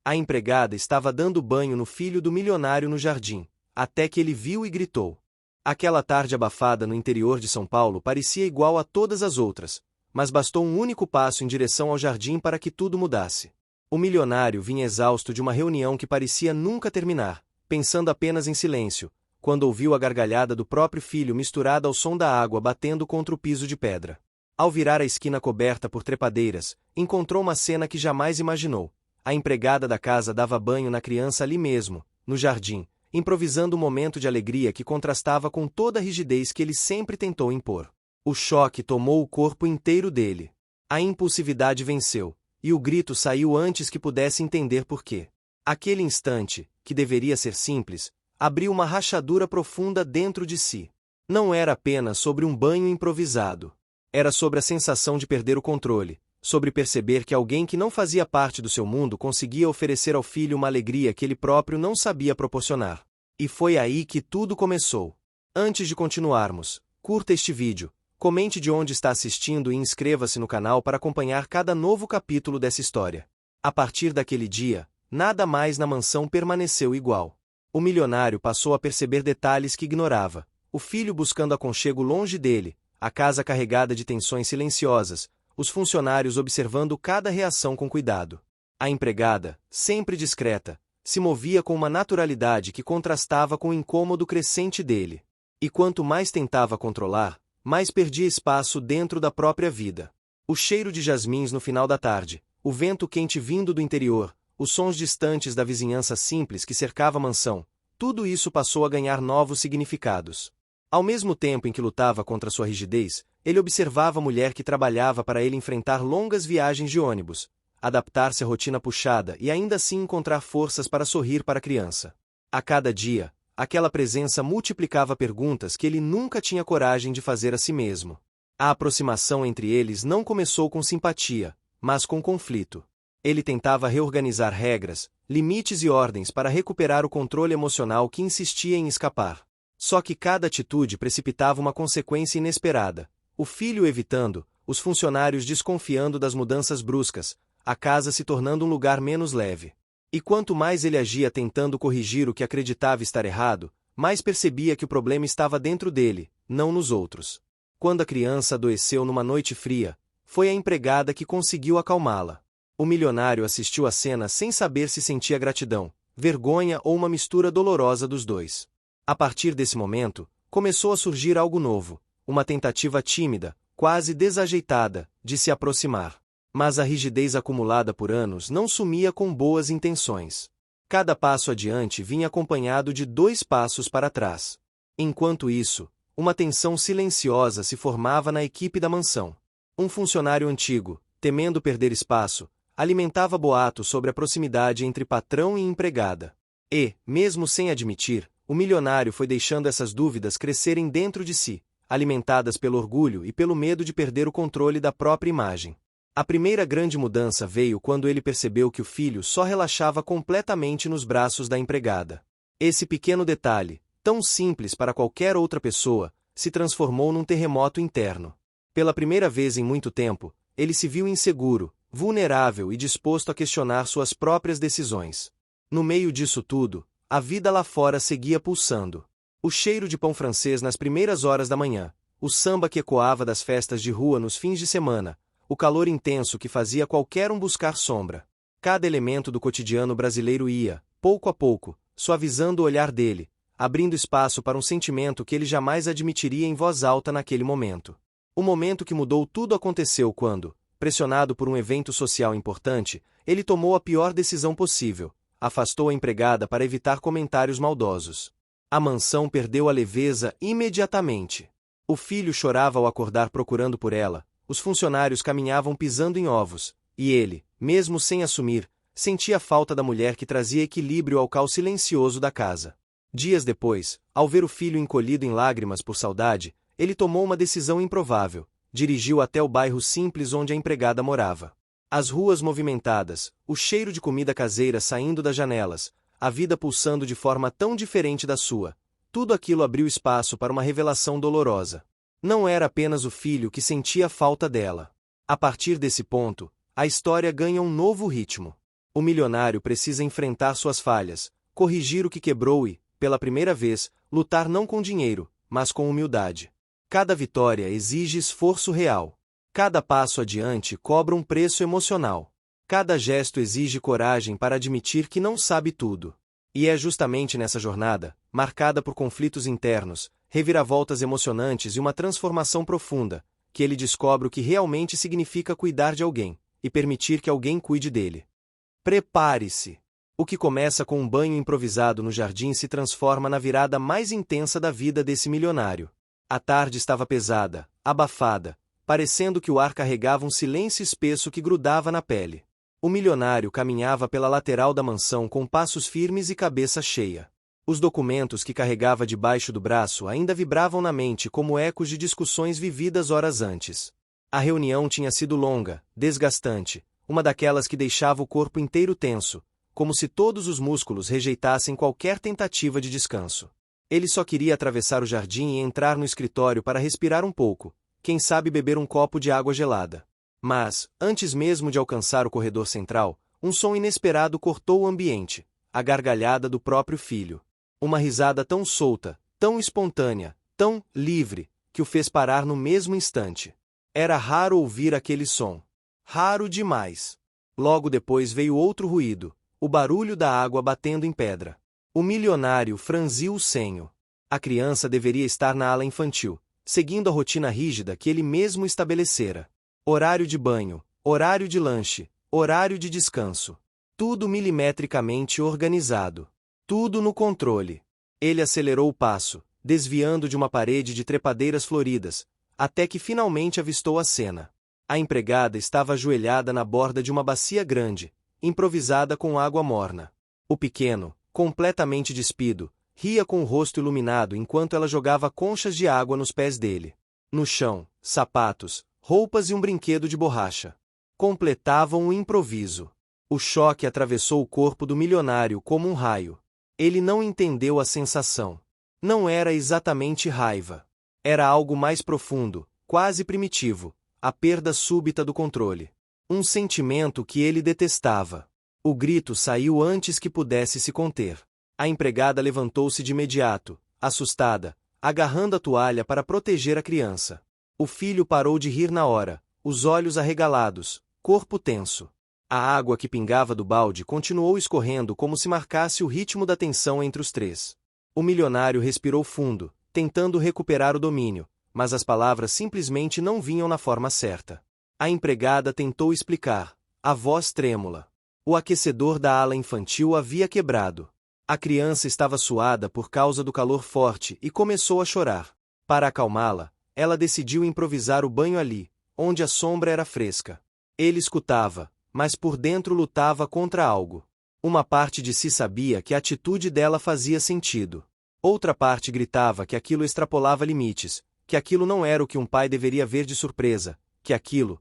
A empregada estava dando banho no filho do milionário no jardim, até que ele viu e gritou. Aquela tarde abafada no interior de São Paulo parecia igual a todas as outras, mas bastou um único passo em direção ao jardim para que tudo mudasse. O milionário vinha exausto de uma reunião que parecia nunca terminar, pensando apenas em silêncio, quando ouviu a gargalhada do próprio filho misturada ao som da água batendo contra o piso de pedra. Ao virar a esquina coberta por trepadeiras, encontrou uma cena que jamais imaginou. A empregada da casa dava banho na criança ali mesmo, no jardim, improvisando um momento de alegria que contrastava com toda a rigidez que ele sempre tentou impor. O choque tomou o corpo inteiro dele. A impulsividade venceu, e o grito saiu antes que pudesse entender por quê. Aquele instante, que deveria ser simples, abriu uma rachadura profunda dentro de si. Não era apenas sobre um banho improvisado. Era sobre a sensação de perder o controle, sobre perceber que alguém que não fazia parte do seu mundo conseguia oferecer ao filho uma alegria que ele próprio não sabia proporcionar. E foi aí que tudo começou. Antes de continuarmos, curta este vídeo, comente de onde está assistindo e inscreva-se no canal para acompanhar cada novo capítulo dessa história. A partir daquele dia, nada mais na mansão permaneceu igual. O milionário passou a perceber detalhes que ignorava, o filho buscando aconchego longe dele, a casa carregada de tensões silenciosas, os funcionários observando cada reação com cuidado. A empregada, sempre discreta, se movia com uma naturalidade que contrastava com o incômodo crescente dele. E quanto mais tentava controlar, mais perdia espaço dentro da própria vida. O cheiro de jasmins no final da tarde, o vento quente vindo do interior, os sons distantes da vizinhança simples que cercava a mansão, tudo isso passou a ganhar novos significados. Ao mesmo tempo em que lutava contra sua rigidez, ele observava a mulher que trabalhava para ele enfrentar longas viagens de ônibus, adaptar-se à rotina puxada e ainda assim encontrar forças para sorrir para a criança. A cada dia, aquela presença multiplicava perguntas que ele nunca tinha coragem de fazer a si mesmo. A aproximação entre eles não começou com simpatia, mas com conflito. Ele tentava reorganizar regras, limites e ordens para recuperar o controle emocional que insistia em escapar. Só que cada atitude precipitava uma consequência inesperada. O filho evitando, os funcionários desconfiando das mudanças bruscas, a casa se tornando um lugar menos leve. E quanto mais ele agia tentando corrigir o que acreditava estar errado, mais percebia que o problema estava dentro dele, não nos outros. Quando a criança adoeceu numa noite fria, foi a empregada que conseguiu acalmá-la. O milionário assistiu à cena sem saber se sentia gratidão, vergonha ou uma mistura dolorosa dos dois. A partir desse momento, começou a surgir algo novo, uma tentativa tímida, quase desajeitada, de se aproximar. Mas a rigidez acumulada por anos não sumia com boas intenções. Cada passo adiante vinha acompanhado de 2 passos para trás. Enquanto isso, uma tensão silenciosa se formava na equipe da mansão. Um funcionário antigo, temendo perder espaço, alimentava boatos sobre a proximidade entre patrão e empregada. E, mesmo sem admitir, o milionário foi deixando essas dúvidas crescerem dentro de si, alimentadas pelo orgulho e pelo medo de perder o controle da própria imagem. A primeira grande mudança veio quando ele percebeu que o filho só relaxava completamente nos braços da empregada. Esse pequeno detalhe, tão simples para qualquer outra pessoa, se transformou num terremoto interno. Pela primeira vez em muito tempo, ele se viu inseguro, vulnerável e disposto a questionar suas próprias decisões. No meio disso tudo, a vida lá fora seguia pulsando. O cheiro de pão francês nas primeiras horas da manhã, o samba que ecoava das festas de rua nos fins de semana, o calor intenso que fazia qualquer um buscar sombra. Cada elemento do cotidiano brasileiro ia, pouco a pouco, suavizando o olhar dele, abrindo espaço para um sentimento que ele jamais admitiria em voz alta naquele momento. O momento que mudou tudo aconteceu quando, pressionado por um evento social importante, ele tomou a pior decisão possível: afastou a empregada para evitar comentários maldosos. A mansão perdeu a leveza imediatamente. O filho chorava ao acordar procurando por ela, os funcionários caminhavam pisando em ovos, e ele, mesmo sem assumir, sentia a falta da mulher que trazia equilíbrio ao caos silencioso da casa. Dias depois, ao ver o filho encolhido em lágrimas por saudade, ele tomou uma decisão improvável: dirigiu até o bairro simples onde a empregada morava. As ruas movimentadas, o cheiro de comida caseira saindo das janelas, a vida pulsando de forma tão diferente da sua, tudo aquilo abriu espaço para uma revelação dolorosa. Não era apenas o filho que sentia a falta dela. A partir desse ponto, a história ganha um novo ritmo. O milionário precisa enfrentar suas falhas, corrigir o que quebrou e, pela primeira vez, lutar não com dinheiro, mas com humildade. Cada vitória exige esforço real. Cada passo adiante cobra um preço emocional. Cada gesto exige coragem para admitir que não sabe tudo. E é justamente nessa jornada, marcada por conflitos internos, reviravoltas emocionantes e uma transformação profunda, que ele descobre o que realmente significa cuidar de alguém, e permitir que alguém cuide dele. Prepare-se! O que começa com um banho improvisado no jardim se transforma na virada mais intensa da vida desse milionário. A tarde estava pesada, abafada, parecendo que o ar carregava um silêncio espesso que grudava na pele. O milionário caminhava pela lateral da mansão com passos firmes e cabeça cheia. Os documentos que carregava debaixo do braço ainda vibravam na mente como ecos de discussões vividas horas antes. A reunião tinha sido longa, desgastante, uma daquelas que deixava o corpo inteiro tenso, como se todos os músculos rejeitassem qualquer tentativa de descanso. Ele só queria atravessar o jardim e entrar no escritório para respirar um pouco, quem sabe beber um copo de água gelada. Mas, antes mesmo de alcançar o corredor central, um som inesperado cortou o ambiente, a gargalhada do próprio filho. Uma risada tão solta, tão espontânea, tão livre, que o fez parar no mesmo instante. Era raro ouvir aquele som. Raro demais. Logo depois veio outro ruído, o barulho da água batendo em pedra. O milionário franziu o senho. A criança deveria estar na ala infantil, seguindo a rotina rígida que ele mesmo estabelecera. Horário de banho, horário de lanche, horário de descanso. Tudo milimetricamente organizado. Tudo no controle. Ele acelerou o passo, desviando de uma parede de trepadeiras floridas, até que finalmente avistou a cena. A empregada estava ajoelhada na borda de uma bacia grande, improvisada com água morna. O pequeno, completamente despido, ria com o rosto iluminado enquanto ela jogava conchas de água nos pés dele. No chão, sapatos, roupas e um brinquedo de borracha completavam o improviso. O choque atravessou o corpo do milionário como um raio. Ele não entendeu a sensação. Não era exatamente raiva. Era algo mais profundo, quase primitivo, a perda súbita do controle. Um sentimento que ele detestava. O grito saiu antes que pudesse se conter. A empregada levantou-se de imediato, assustada, agarrando a toalha para proteger a criança. O filho parou de rir na hora, os olhos arregalados, corpo tenso. A água que pingava do balde continuou escorrendo como se marcasse o ritmo da tensão entre os três. O milionário respirou fundo, tentando recuperar o domínio, mas as palavras simplesmente não vinham na forma certa. A empregada tentou explicar, a voz trêmula. O aquecedor da ala infantil havia quebrado. A criança estava suada por causa do calor forte e começou a chorar. Para acalmá-la, ela decidiu improvisar o banho ali, onde a sombra era fresca. Ele escutava, mas por dentro lutava contra algo. Uma parte de si sabia que a atitude dela fazia sentido. Outra parte gritava que aquilo extrapolava limites, que aquilo não era o que um pai deveria ver de surpresa, que aquilo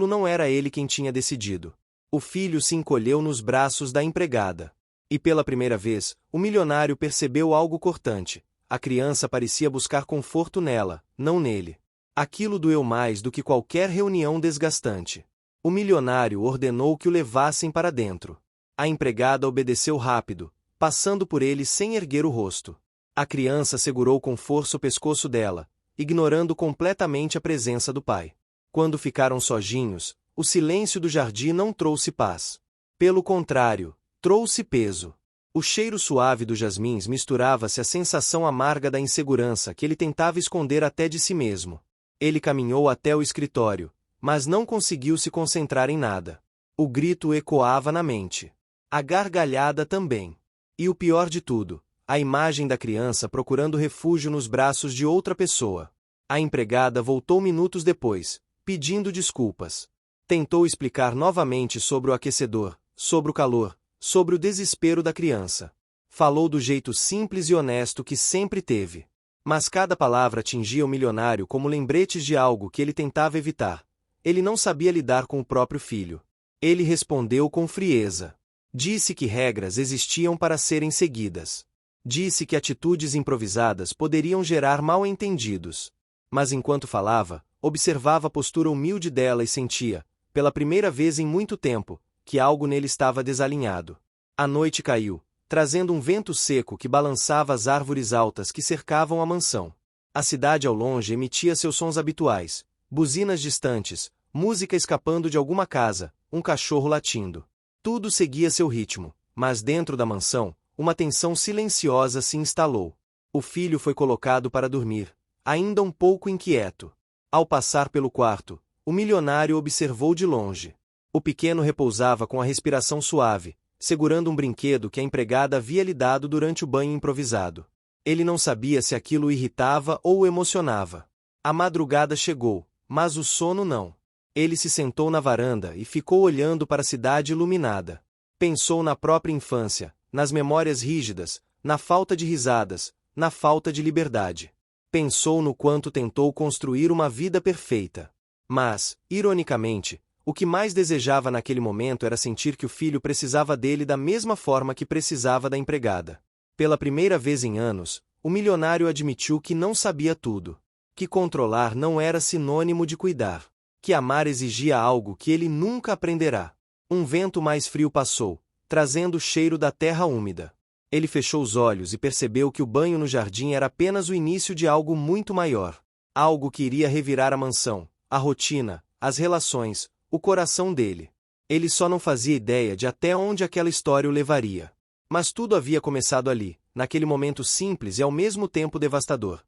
não era ele quem tinha decidido. O filho se encolheu nos braços da empregada. E pela primeira vez, o milionário percebeu algo cortante. A criança parecia buscar conforto nela, não nele. Aquilo doeu mais do que qualquer reunião desgastante. O milionário ordenou que o levassem para dentro. A empregada obedeceu rápido, passando por ele sem erguer o rosto. A criança segurou com força o pescoço dela, ignorando completamente a presença do pai. Quando ficaram sozinhos, o silêncio do jardim não trouxe paz. Pelo contrário, trouxe peso. O cheiro suave dos jasmins misturava-se à sensação amarga da insegurança que ele tentava esconder até de si mesmo. Ele caminhou até o escritório, mas não conseguiu se concentrar em nada. O grito ecoava na mente. A gargalhada também. E o pior de tudo, a imagem da criança procurando refúgio nos braços de outra pessoa. A empregada voltou minutos depois, pedindo desculpas. Tentou explicar novamente sobre o aquecedor, sobre o calor, sobre o desespero da criança. Falou do jeito simples e honesto que sempre teve. Mas cada palavra atingia o milionário como lembretes de algo que ele tentava evitar. Ele não sabia lidar com o próprio filho. Ele respondeu com frieza. Disse que regras existiam para serem seguidas. Disse que atitudes improvisadas poderiam gerar mal-entendidos. Mas enquanto falava, observava a postura humilde dela e sentia, pela primeira vez em muito tempo, que algo nele estava desalinhado. A noite caiu, trazendo um vento seco que balançava as árvores altas que cercavam a mansão. A cidade ao longe emitia seus sons habituais, buzinas distantes, música escapando de alguma casa, um cachorro latindo. Tudo seguia seu ritmo, mas dentro da mansão, uma tensão silenciosa se instalou. O filho foi colocado para dormir, ainda um pouco inquieto. Ao passar pelo quarto, o milionário observou de longe. O pequeno repousava com a respiração suave, segurando um brinquedo que a empregada havia lhe dado durante o banho improvisado. Ele não sabia se aquilo o irritava ou o emocionava. A madrugada chegou, mas o sono não. Ele se sentou na varanda e ficou olhando para a cidade iluminada. Pensou na própria infância, nas memórias rígidas, na falta de risadas, na falta de liberdade. Pensou no quanto tentou construir uma vida perfeita. Mas, ironicamente, o que mais desejava naquele momento era sentir que o filho precisava dele da mesma forma que precisava da empregada. Pela primeira vez em anos, o milionário admitiu que não sabia tudo. Que controlar não era sinônimo de cuidar. Que amar exigia algo que ele nunca aprenderá. Um vento mais frio passou, trazendo o cheiro da terra úmida. Ele fechou os olhos e percebeu que o banho no jardim era apenas o início de algo muito maior. Algo que iria revirar a mansão, a rotina, as relações, o coração dele. Ele só não fazia ideia de até onde aquela história o levaria. Mas tudo havia começado ali, naquele momento simples e ao mesmo tempo devastador.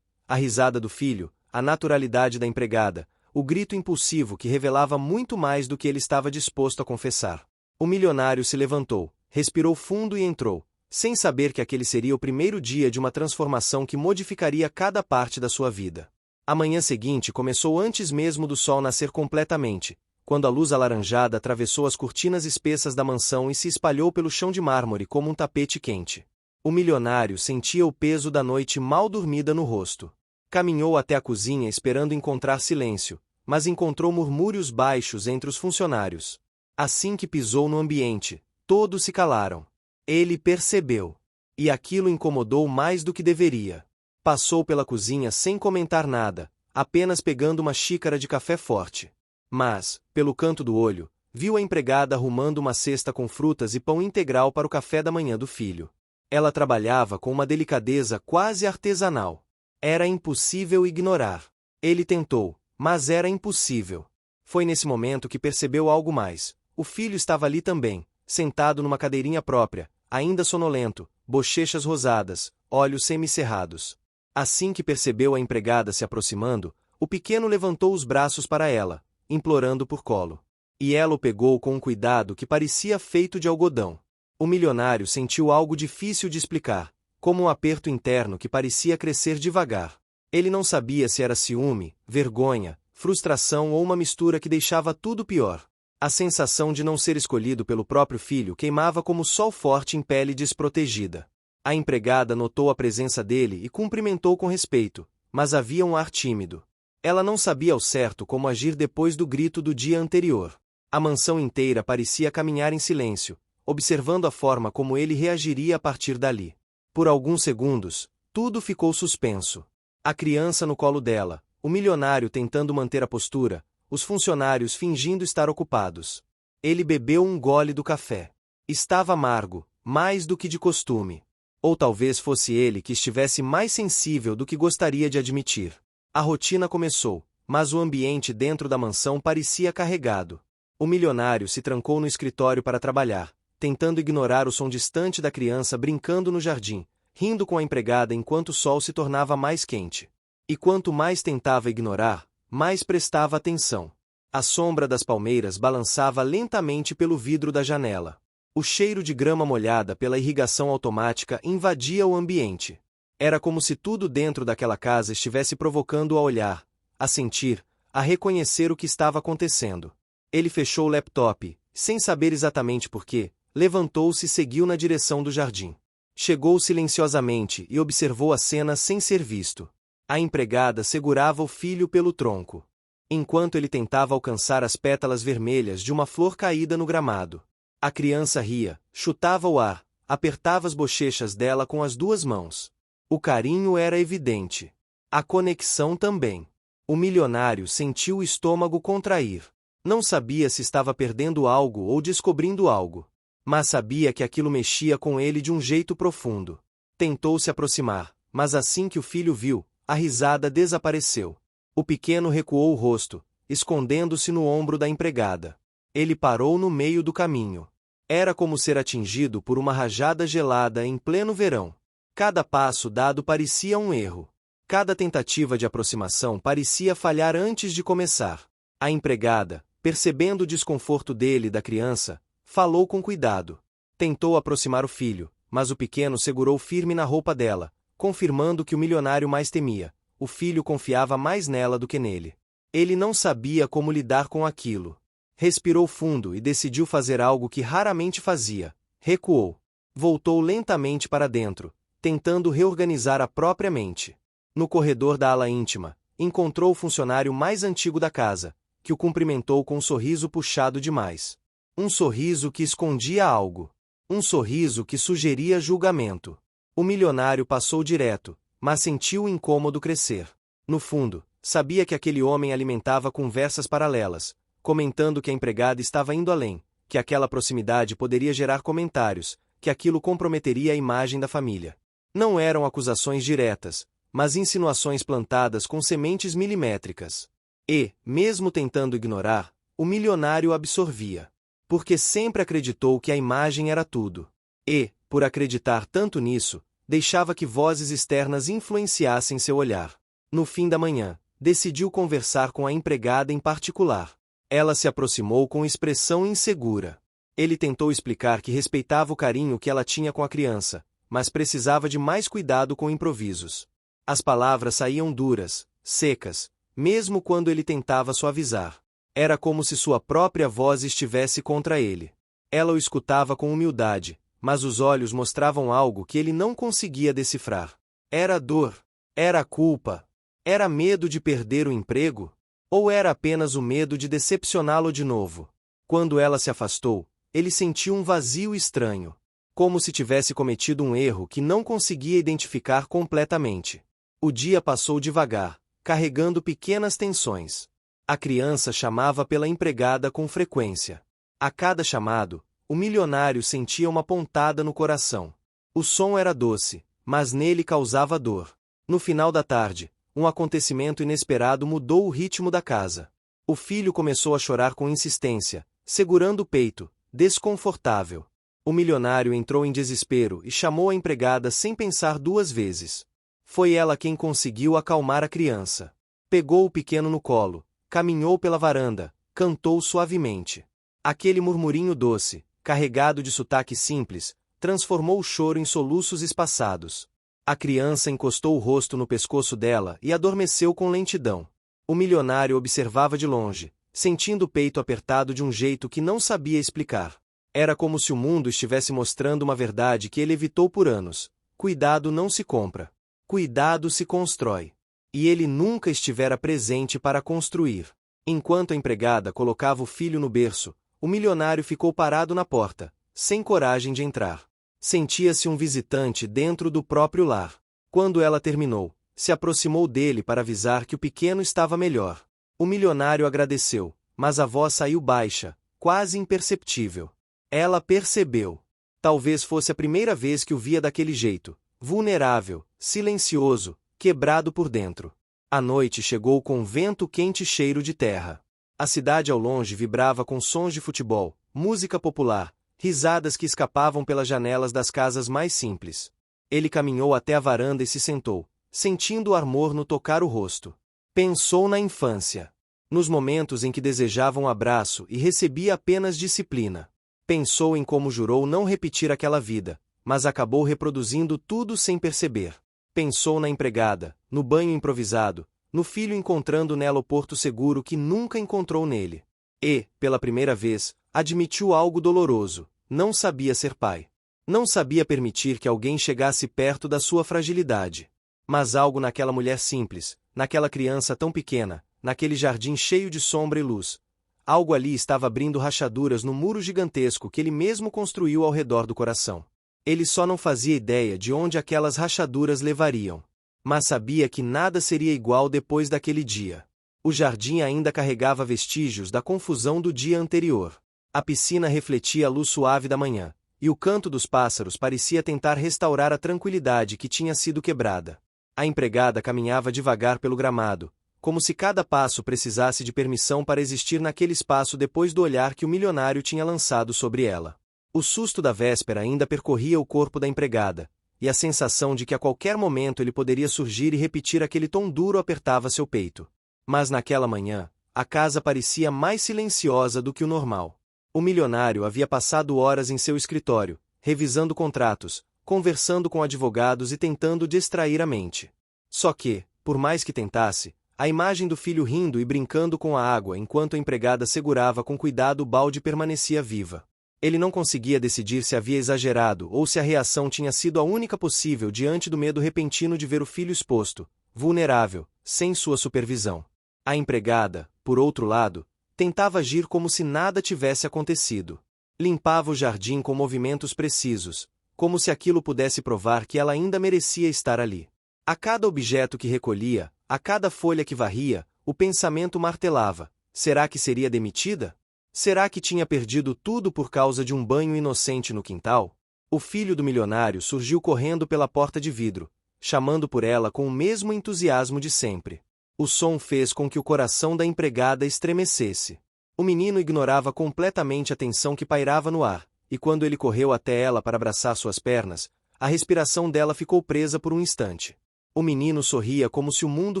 A risada do filho, a naturalidade da empregada, o grito impulsivo que revelava muito mais do que ele estava disposto a confessar. O milionário se levantou, respirou fundo e entrou, sem saber que aquele seria o primeiro dia de uma transformação que modificaria cada parte da sua vida. A manhã seguinte começou antes mesmo do sol nascer completamente, quando a luz alaranjada atravessou as cortinas espessas da mansão e se espalhou pelo chão de mármore como um tapete quente. O milionário sentia o peso da noite mal dormida no rosto. Caminhou até a cozinha esperando encontrar silêncio, mas encontrou murmúrios baixos entre os funcionários. Assim que pisou no ambiente, todos se calaram. Ele percebeu. E aquilo incomodou mais do que deveria. Passou pela cozinha sem comentar nada, apenas pegando uma xícara de café forte. Mas, pelo canto do olho, viu a empregada arrumando uma cesta com frutas e pão integral para o café da manhã do filho. Ela trabalhava com uma delicadeza quase artesanal. Era impossível ignorar. Ele tentou, mas era impossível. Foi nesse momento que percebeu algo mais. O filho estava ali também, sentado numa cadeirinha própria, ainda sonolento, bochechas rosadas, olhos semicerrados. Assim que percebeu a empregada se aproximando, o pequeno levantou os braços para ela, implorando por colo. E ela o pegou com um cuidado que parecia feito de algodão. O milionário sentiu algo difícil de explicar, como um aperto interno que parecia crescer devagar. Ele não sabia se era ciúme, vergonha, frustração ou uma mistura que deixava tudo pior. A sensação de não ser escolhido pelo próprio filho queimava como sol forte em pele desprotegida. A empregada notou a presença dele e cumprimentou com respeito, mas havia um ar tímido. Ela não sabia ao certo como agir depois do grito do dia anterior. A mansão inteira parecia caminhar em silêncio, observando a forma como ele reagiria a partir dali. Por alguns segundos, tudo ficou suspenso. A criança no colo dela, o milionário tentando manter a postura, os funcionários fingindo estar ocupados. Ele bebeu um gole do café. Estava amargo, mais do que de costume. Ou talvez fosse ele que estivesse mais sensível do que gostaria de admitir. A rotina começou, mas o ambiente dentro da mansão parecia carregado. O milionário se trancou no escritório para trabalhar, tentando ignorar o som distante da criança brincando no jardim, rindo com a empregada enquanto o sol se tornava mais quente. E quanto mais tentava ignorar, mais prestava atenção. A sombra das palmeiras balançava lentamente pelo vidro da janela. O cheiro de grama molhada pela irrigação automática invadia o ambiente. Era como se tudo dentro daquela casa estivesse provocando-o a olhar, a sentir, a reconhecer o que estava acontecendo. Ele fechou o laptop, sem saber exatamente por quê, levantou-se e seguiu na direção do jardim. Chegou silenciosamente e observou a cena sem ser visto. A empregada segurava o filho pelo tronco, enquanto ele tentava alcançar as pétalas vermelhas de uma flor caída no gramado. A criança ria, chutava o ar, apertava as bochechas dela com as duas mãos. O carinho era evidente. A conexão também. O milionário sentiu o estômago contrair. Não sabia se estava perdendo algo ou descobrindo algo. Mas sabia que aquilo mexia com ele de um jeito profundo. Tentou se aproximar, mas assim que o filho viu, a risada desapareceu. O pequeno recuou o rosto, escondendo-se no ombro da empregada. Ele parou no meio do caminho. Era como ser atingido por uma rajada gelada em pleno verão. Cada passo dado parecia um erro. Cada tentativa de aproximação parecia falhar antes de começar. A empregada, percebendo o desconforto dele e da criança, falou com cuidado. Tentou aproximar o filho, mas o pequeno segurou firme na roupa dela, confirmando que o milionário mais temia. O filho confiava mais nela do que nele. Ele não sabia como lidar com aquilo. Respirou fundo e decidiu fazer algo que raramente fazia. Recuou. Voltou lentamente para dentro, tentando reorganizar a própria mente. No corredor da ala íntima, encontrou o funcionário mais antigo da casa, que o cumprimentou com um sorriso puxado demais. Um sorriso que escondia algo. Um sorriso que sugeria julgamento. O milionário passou direto, mas sentiu o incômodo crescer. No fundo, sabia que aquele homem alimentava conversas paralelas, comentando que a empregada estava indo além, que aquela proximidade poderia gerar comentários, que aquilo comprometeria a imagem da família. Não eram acusações diretas, mas insinuações plantadas com sementes milimétricas. E, mesmo tentando ignorar, o milionário absorvia. Porque sempre acreditou que a imagem era tudo. E, por acreditar tanto nisso, deixava que vozes externas influenciassem seu olhar. No fim da manhã, decidiu conversar com a empregada em particular. Ela se aproximou com expressão insegura. Ele tentou explicar que respeitava o carinho que ela tinha com a criança, mas precisava de mais cuidado com improvisos. As palavras saíam duras, secas, mesmo quando ele tentava suavizar. Era como se sua própria voz estivesse contra ele. Ela o escutava com humildade, mas os olhos mostravam algo que ele não conseguia decifrar. Era dor? Era culpa? Era medo de perder o emprego? Ou era apenas o medo de decepcioná-lo de novo? Quando ela se afastou, ele sentiu um vazio estranho. Como se tivesse cometido um erro que não conseguia identificar completamente. O dia passou devagar, carregando pequenas tensões. A criança chamava pela empregada com frequência. A cada chamado, o milionário sentia uma pontada no coração. O som era doce, mas nele causava dor. No final da tarde, um acontecimento inesperado mudou o ritmo da casa. O filho começou a chorar com insistência, segurando o peito, desconfortável. O milionário entrou em desespero e chamou a empregada sem pensar duas vezes. Foi ela quem conseguiu acalmar a criança. Pegou o pequeno no colo, caminhou pela varanda, cantou suavemente. Aquele murmurinho doce, carregado de sotaque simples, transformou o choro em soluços espaçados. A criança encostou o rosto no pescoço dela e adormeceu com lentidão. O milionário observava de longe, sentindo o peito apertado de um jeito que não sabia explicar. Era como se o mundo estivesse mostrando uma verdade que ele evitou por anos. Cuidado não se compra. Cuidado se constrói. E ele nunca estivera presente para construir. Enquanto a empregada colocava o filho no berço, o milionário ficou parado na porta, sem coragem de entrar. Sentia-se um visitante dentro do próprio lar. Quando ela terminou, se aproximou dele para avisar que o pequeno estava melhor. O milionário agradeceu, mas a voz saiu baixa, quase imperceptível. Ela percebeu. Talvez fosse a primeira vez que o via daquele jeito, vulnerável, silencioso, quebrado por dentro. A noite chegou com um vento quente e cheiro de terra. A cidade ao longe vibrava com sons de futebol, música popular, risadas que escapavam pelas janelas das casas mais simples. Ele caminhou até a varanda e se sentou, sentindo o ar morno tocar o rosto. Pensou na infância. Nos momentos em que desejava um abraço e recebia apenas disciplina. Pensou em como jurou não repetir aquela vida, mas acabou reproduzindo tudo sem perceber. Pensou na empregada, no banho improvisado, no filho encontrando nela o porto seguro que nunca encontrou nele. E, pela primeira vez, admitiu algo doloroso: não sabia ser pai. Não sabia permitir que alguém chegasse perto da sua fragilidade. Mas algo naquela mulher simples, naquela criança tão pequena, naquele jardim cheio de sombra e luz. Algo ali estava abrindo rachaduras no muro gigantesco que ele mesmo construiu ao redor do coração. Ele só não fazia ideia de onde aquelas rachaduras levariam. Mas sabia que nada seria igual depois daquele dia. O jardim ainda carregava vestígios da confusão do dia anterior. A piscina refletia a luz suave da manhã, e o canto dos pássaros parecia tentar restaurar a tranquilidade que tinha sido quebrada. A empregada caminhava devagar pelo gramado, como se cada passo precisasse de permissão para existir naquele espaço depois do olhar que o milionário tinha lançado sobre ela. O susto da véspera ainda percorria o corpo da empregada, e a sensação de que a qualquer momento ele poderia surgir e repetir aquele tom duro apertava seu peito. Mas naquela manhã, a casa parecia mais silenciosa do que o normal. O milionário havia passado horas em seu escritório, revisando contratos, conversando com advogados e tentando distrair a mente. Só que, por mais que tentasse, a imagem do filho rindo e brincando com a água enquanto a empregada segurava com cuidado o balde permanecia viva. Ele não conseguia decidir se havia exagerado ou se a reação tinha sido a única possível diante do medo repentino de ver o filho exposto, vulnerável, sem sua supervisão. A empregada, por outro lado, tentava agir como se nada tivesse acontecido. Limpava o jardim com movimentos precisos, como se aquilo pudesse provar que ela ainda merecia estar ali. A cada objeto que recolhia, a cada folha que varria, o pensamento martelava: será que seria demitida? Será que tinha perdido tudo por causa de um banho inocente no quintal? O filho do milionário surgiu correndo pela porta de vidro, chamando por ela com o mesmo entusiasmo de sempre. O som fez com que o coração da empregada estremecesse. O menino ignorava completamente a tensão que pairava no ar, e quando ele correu até ela para abraçar suas pernas, a respiração dela ficou presa por um instante. O menino sorria como se o mundo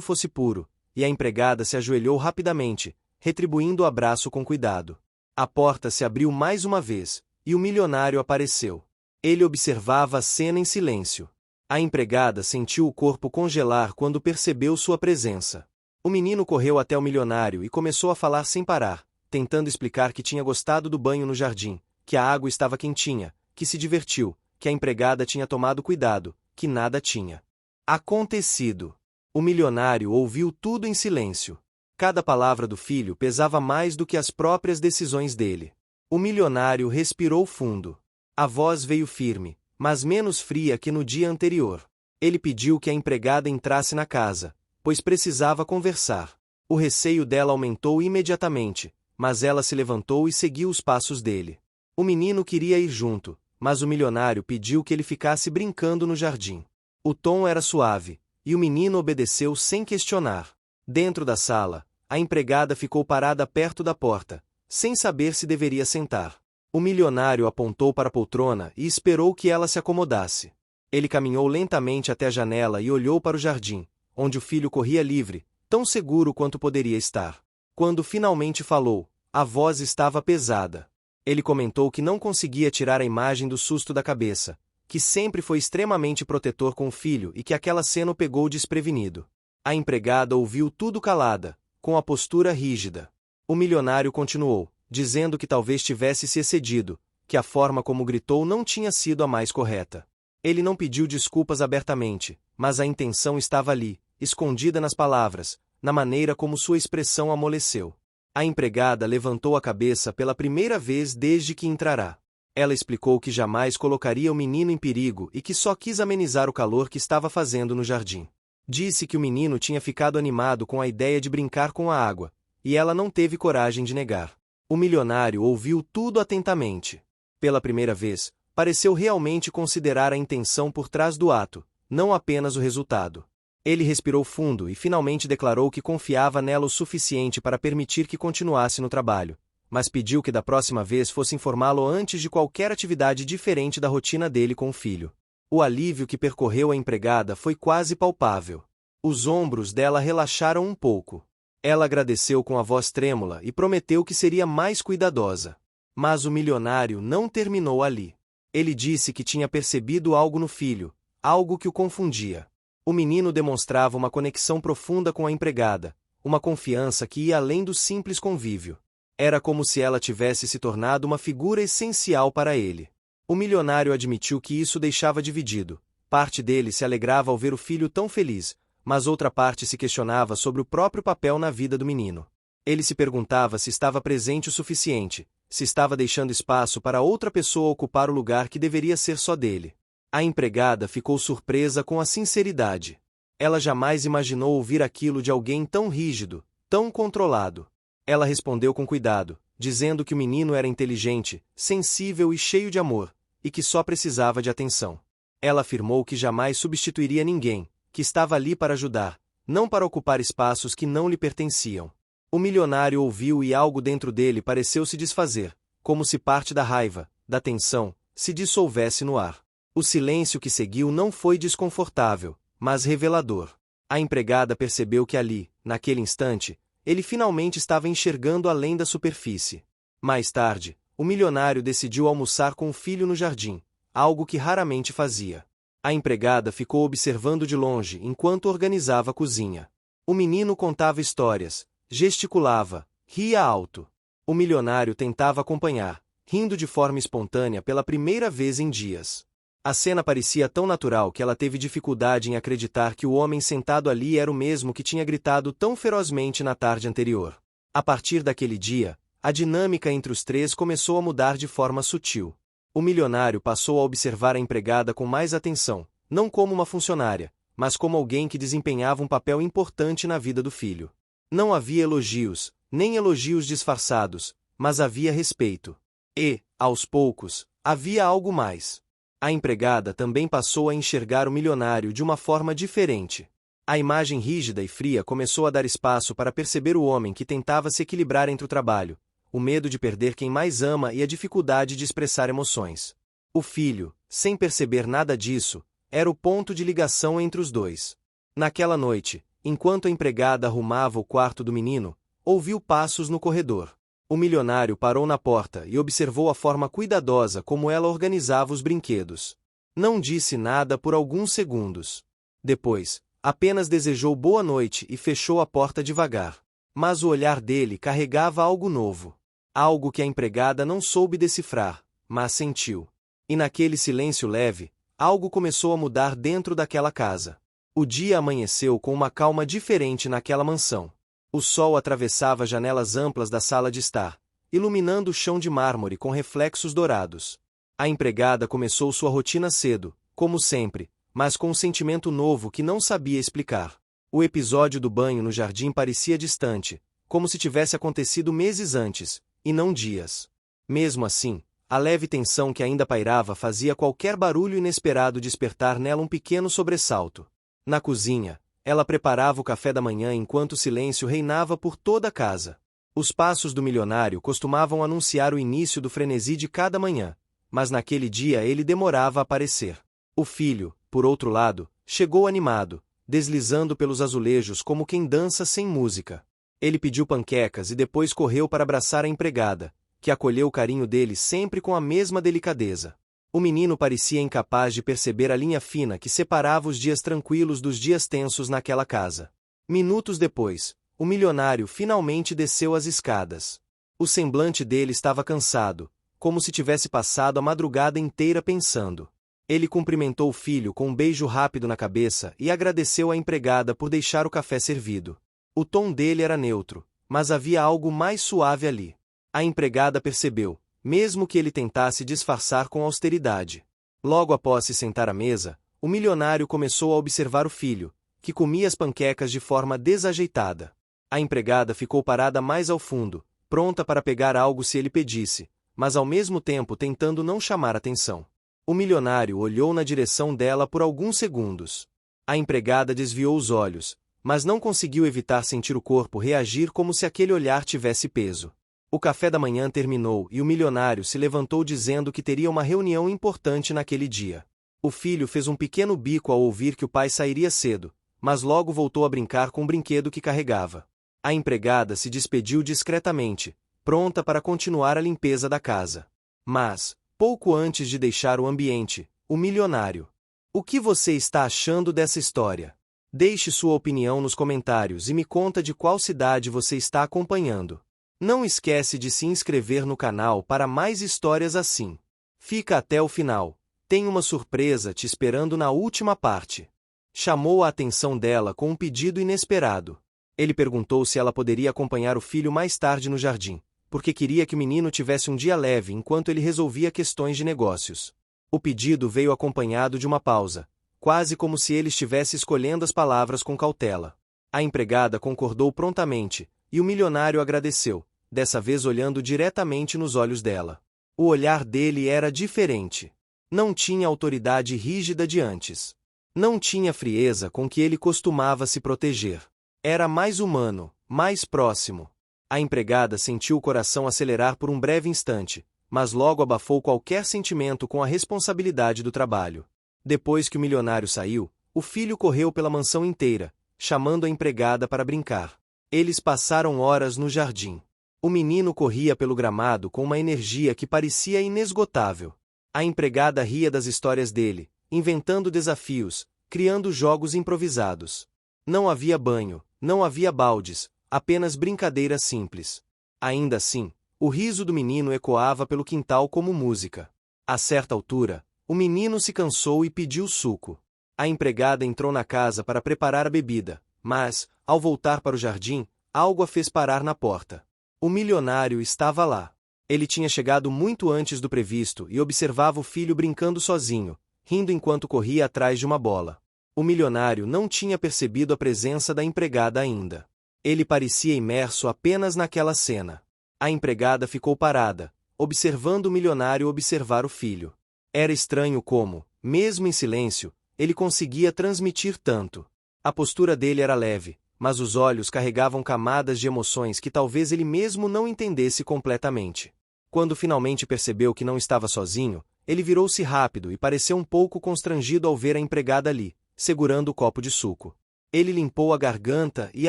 fosse puro, e a empregada se ajoelhou rapidamente, retribuindo o abraço com cuidado. A porta se abriu mais uma vez, e o milionário apareceu. Ele observava a cena em silêncio. A empregada sentiu o corpo congelar quando percebeu sua presença. O menino correu até o milionário e começou a falar sem parar, tentando explicar que tinha gostado do banho no jardim, que a água estava quentinha, que se divertiu, que a empregada tinha tomado cuidado, que nada tinha acontecido. O milionário ouviu tudo em silêncio. Cada palavra do filho pesava mais do que as próprias decisões dele. O milionário respirou fundo. A voz veio firme, mas menos fria que no dia anterior. Ele pediu que a empregada entrasse na casa, pois precisava conversar. O receio dela aumentou imediatamente, mas ela se levantou e seguiu os passos dele. O menino queria ir junto, mas o milionário pediu que ele ficasse brincando no jardim. O tom era suave, e o menino obedeceu sem questionar. Dentro da sala, a empregada ficou parada perto da porta, sem saber se deveria sentar. O milionário apontou para a poltrona e esperou que ela se acomodasse. Ele caminhou lentamente até a janela e olhou para o jardim, onde o filho corria livre, tão seguro quanto poderia estar. Quando finalmente falou, a voz estava pesada. Ele comentou que não conseguia tirar a imagem do susto da cabeça, que sempre foi extremamente protetor com o filho e que aquela cena o pegou desprevenido. A empregada ouviu tudo calada, com a postura rígida. O milionário continuou, dizendo que talvez tivesse se excedido, que a forma como gritou não tinha sido a mais correta. Ele não pediu desculpas abertamente, mas a intenção estava ali, escondida nas palavras, na maneira como sua expressão amoleceu. A empregada levantou a cabeça pela primeira vez desde que entrará. Ela explicou que jamais colocaria o menino em perigo e que só quis amenizar o calor que estava fazendo no jardim. Disse que o menino tinha ficado animado com a ideia de brincar com a água, e ela não teve coragem de negar. O milionário ouviu tudo atentamente. Pela primeira vez, pareceu realmente considerar a intenção por trás do ato, não apenas o resultado. Ele respirou fundo e finalmente declarou que confiava nela o suficiente para permitir que continuasse no trabalho, mas pediu que da próxima vez fosse informá-lo antes de qualquer atividade diferente da rotina dele com o filho. O alívio que percorreu a empregada foi quase palpável. Os ombros dela relaxaram um pouco. Ela agradeceu com a voz trêmula e prometeu que seria mais cuidadosa. Mas o milionário não terminou ali. Ele disse que tinha percebido algo no filho, algo que o confundia. O menino demonstrava uma conexão profunda com a empregada, uma confiança que ia além do simples convívio. Era como se ela tivesse se tornado uma figura essencial para ele. O milionário admitiu que isso deixava dividido. Parte dele se alegrava ao ver o filho tão feliz, mas outra parte se questionava sobre o próprio papel na vida do menino. Ele se perguntava se estava presente o suficiente, se estava deixando espaço para outra pessoa ocupar o lugar que deveria ser só dele. A empregada ficou surpresa com a sinceridade. Ela jamais imaginou ouvir aquilo de alguém tão rígido, tão controlado? Ela respondeu com cuidado, dizendo que o menino era inteligente, sensível e cheio de amor, e que só precisava de atenção. Ela afirmou que jamais substituiria ninguém, que estava ali para ajudar, não para ocupar espaços que não lhe pertenciam. O milionário ouviu e algo dentro dele pareceu se desfazer, como se parte da raiva, da tensão, se dissolvesse no ar. O silêncio que seguiu não foi desconfortável, mas revelador. A empregada percebeu que ali, naquele instante, ele finalmente estava enxergando além da superfície. Mais tarde, o milionário decidiu almoçar com o filho no jardim, algo que raramente fazia. A empregada ficou observando de longe enquanto organizava a cozinha. O menino contava histórias, gesticulava, ria alto. O milionário tentava acompanhar, rindo de forma espontânea pela primeira vez em dias. A cena parecia tão natural que ela teve dificuldade em acreditar que o homem sentado ali era o mesmo que tinha gritado tão ferozmente na tarde anterior. A partir daquele dia, a dinâmica entre os três começou a mudar de forma sutil. O milionário passou a observar a empregada com mais atenção, não como uma funcionária, mas como alguém que desempenhava um papel importante na vida do filho. Não havia elogios, nem elogios disfarçados, mas havia respeito. E, aos poucos, havia algo mais. A empregada também passou a enxergar o milionário de uma forma diferente. A imagem rígida e fria começou a dar espaço para perceber o homem que tentava se equilibrar entre o trabalho, o medo de perder quem mais ama e a dificuldade de expressar emoções. O filho, sem perceber nada disso, era o ponto de ligação entre os dois. Naquela noite, enquanto a empregada arrumava o quarto do menino, ouviu passos no corredor. O milionário parou na porta e observou a forma cuidadosa como ela organizava os brinquedos. Não disse nada por alguns segundos. Depois, apenas desejou boa noite e fechou a porta devagar. Mas o olhar dele carregava algo novo. Algo que a empregada não soube decifrar, mas sentiu. E naquele silêncio leve, algo começou a mudar dentro daquela casa. O dia amanheceu com uma calma diferente naquela mansão. O sol atravessava janelas amplas da sala de estar, iluminando o chão de mármore com reflexos dourados. A empregada começou sua rotina cedo, como sempre, mas com um sentimento novo que não sabia explicar. O episódio do banho no jardim parecia distante, como se tivesse acontecido meses antes, e não dias. Mesmo assim, a leve tensão que ainda pairava fazia qualquer barulho inesperado despertar nela um pequeno sobressalto. Na cozinha, ela preparava o café da manhã enquanto o silêncio reinava por toda a casa. Os passos do milionário costumavam anunciar o início do frenesi de cada manhã, mas naquele dia ele demorava a aparecer. O filho, por outro lado, chegou animado, deslizando pelos azulejos como quem dança sem música. Ele pediu panquecas e depois correu para abraçar a empregada, que acolheu o carinho dele sempre com a mesma delicadeza. O menino parecia incapaz de perceber a linha fina que separava os dias tranquilos dos dias tensos naquela casa. Minutos depois, o milionário finalmente desceu as escadas. O semblante dele estava cansado, como se tivesse passado a madrugada inteira pensando. Ele cumprimentou o filho com um beijo rápido na cabeça e agradeceu à empregada por deixar o café servido. O tom dele era neutro, mas havia algo mais suave ali. A empregada percebeu, mesmo que ele tentasse disfarçar com austeridade. Logo após se sentar à mesa, o milionário começou a observar o filho, que comia as panquecas de forma desajeitada. A empregada ficou parada mais ao fundo, pronta para pegar algo se ele pedisse, mas ao mesmo tempo tentando não chamar atenção. O milionário olhou na direção dela por alguns segundos. A empregada desviou os olhos, mas não conseguiu evitar sentir o corpo reagir como se aquele olhar tivesse peso. O café da manhã terminou e o milionário se levantou dizendo que teria uma reunião importante naquele dia. O filho fez um pequeno bico ao ouvir que o pai sairia cedo, mas logo voltou a brincar com o brinquedo que carregava. A empregada se despediu discretamente, pronta para continuar a limpeza da casa. Mas, pouco antes de deixar o ambiente, o milionário. O que você está achando dessa história? Deixe sua opinião nos comentários e me conta de qual cidade você está acompanhando. Não esquece de se inscrever no canal para mais histórias assim. Fica até o final. Tem uma surpresa te esperando na última parte. Chamou a atenção dela com um pedido inesperado. Ele perguntou se ela poderia acompanhar o filho mais tarde no jardim, porque queria que o menino tivesse um dia leve enquanto ele resolvia questões de negócios. O pedido veio acompanhado de uma pausa, quase como se ele estivesse escolhendo as palavras com cautela. A empregada concordou prontamente, e o milionário agradeceu, dessa vez olhando diretamente nos olhos dela. O olhar dele era diferente. Não tinha a autoridade rígida de antes. Não tinha a frieza com que ele costumava se proteger. Era mais humano, mais próximo. A empregada sentiu o coração acelerar por um breve instante, mas logo abafou qualquer sentimento com a responsabilidade do trabalho. Depois que o milionário saiu, o filho correu pela mansão inteira, chamando a empregada para brincar. Eles passaram horas no jardim. O menino corria pelo gramado com uma energia que parecia inesgotável. A empregada ria das histórias dele, inventando desafios, criando jogos improvisados. Não havia banho, não havia baldes, apenas brincadeiras simples. Ainda assim, o riso do menino ecoava pelo quintal como música. A certa altura, o menino se cansou e pediu suco. A empregada entrou na casa para preparar a bebida, mas, ao voltar para o jardim, algo a fez parar na porta. O milionário estava lá. Ele tinha chegado muito antes do previsto e observava o filho brincando sozinho, rindo enquanto corria atrás de uma bola. O milionário não tinha percebido a presença da empregada ainda. Ele parecia imerso apenas naquela cena. A empregada ficou parada, observando o milionário observar o filho. Era estranho como, mesmo em silêncio, ele conseguia transmitir tanto. A postura dele era leve, mas os olhos carregavam camadas de emoções que talvez ele mesmo não entendesse completamente. Quando finalmente percebeu que não estava sozinho, ele virou-se rápido e pareceu um pouco constrangido ao ver a empregada ali, segurando o copo de suco. Ele limpou a garganta e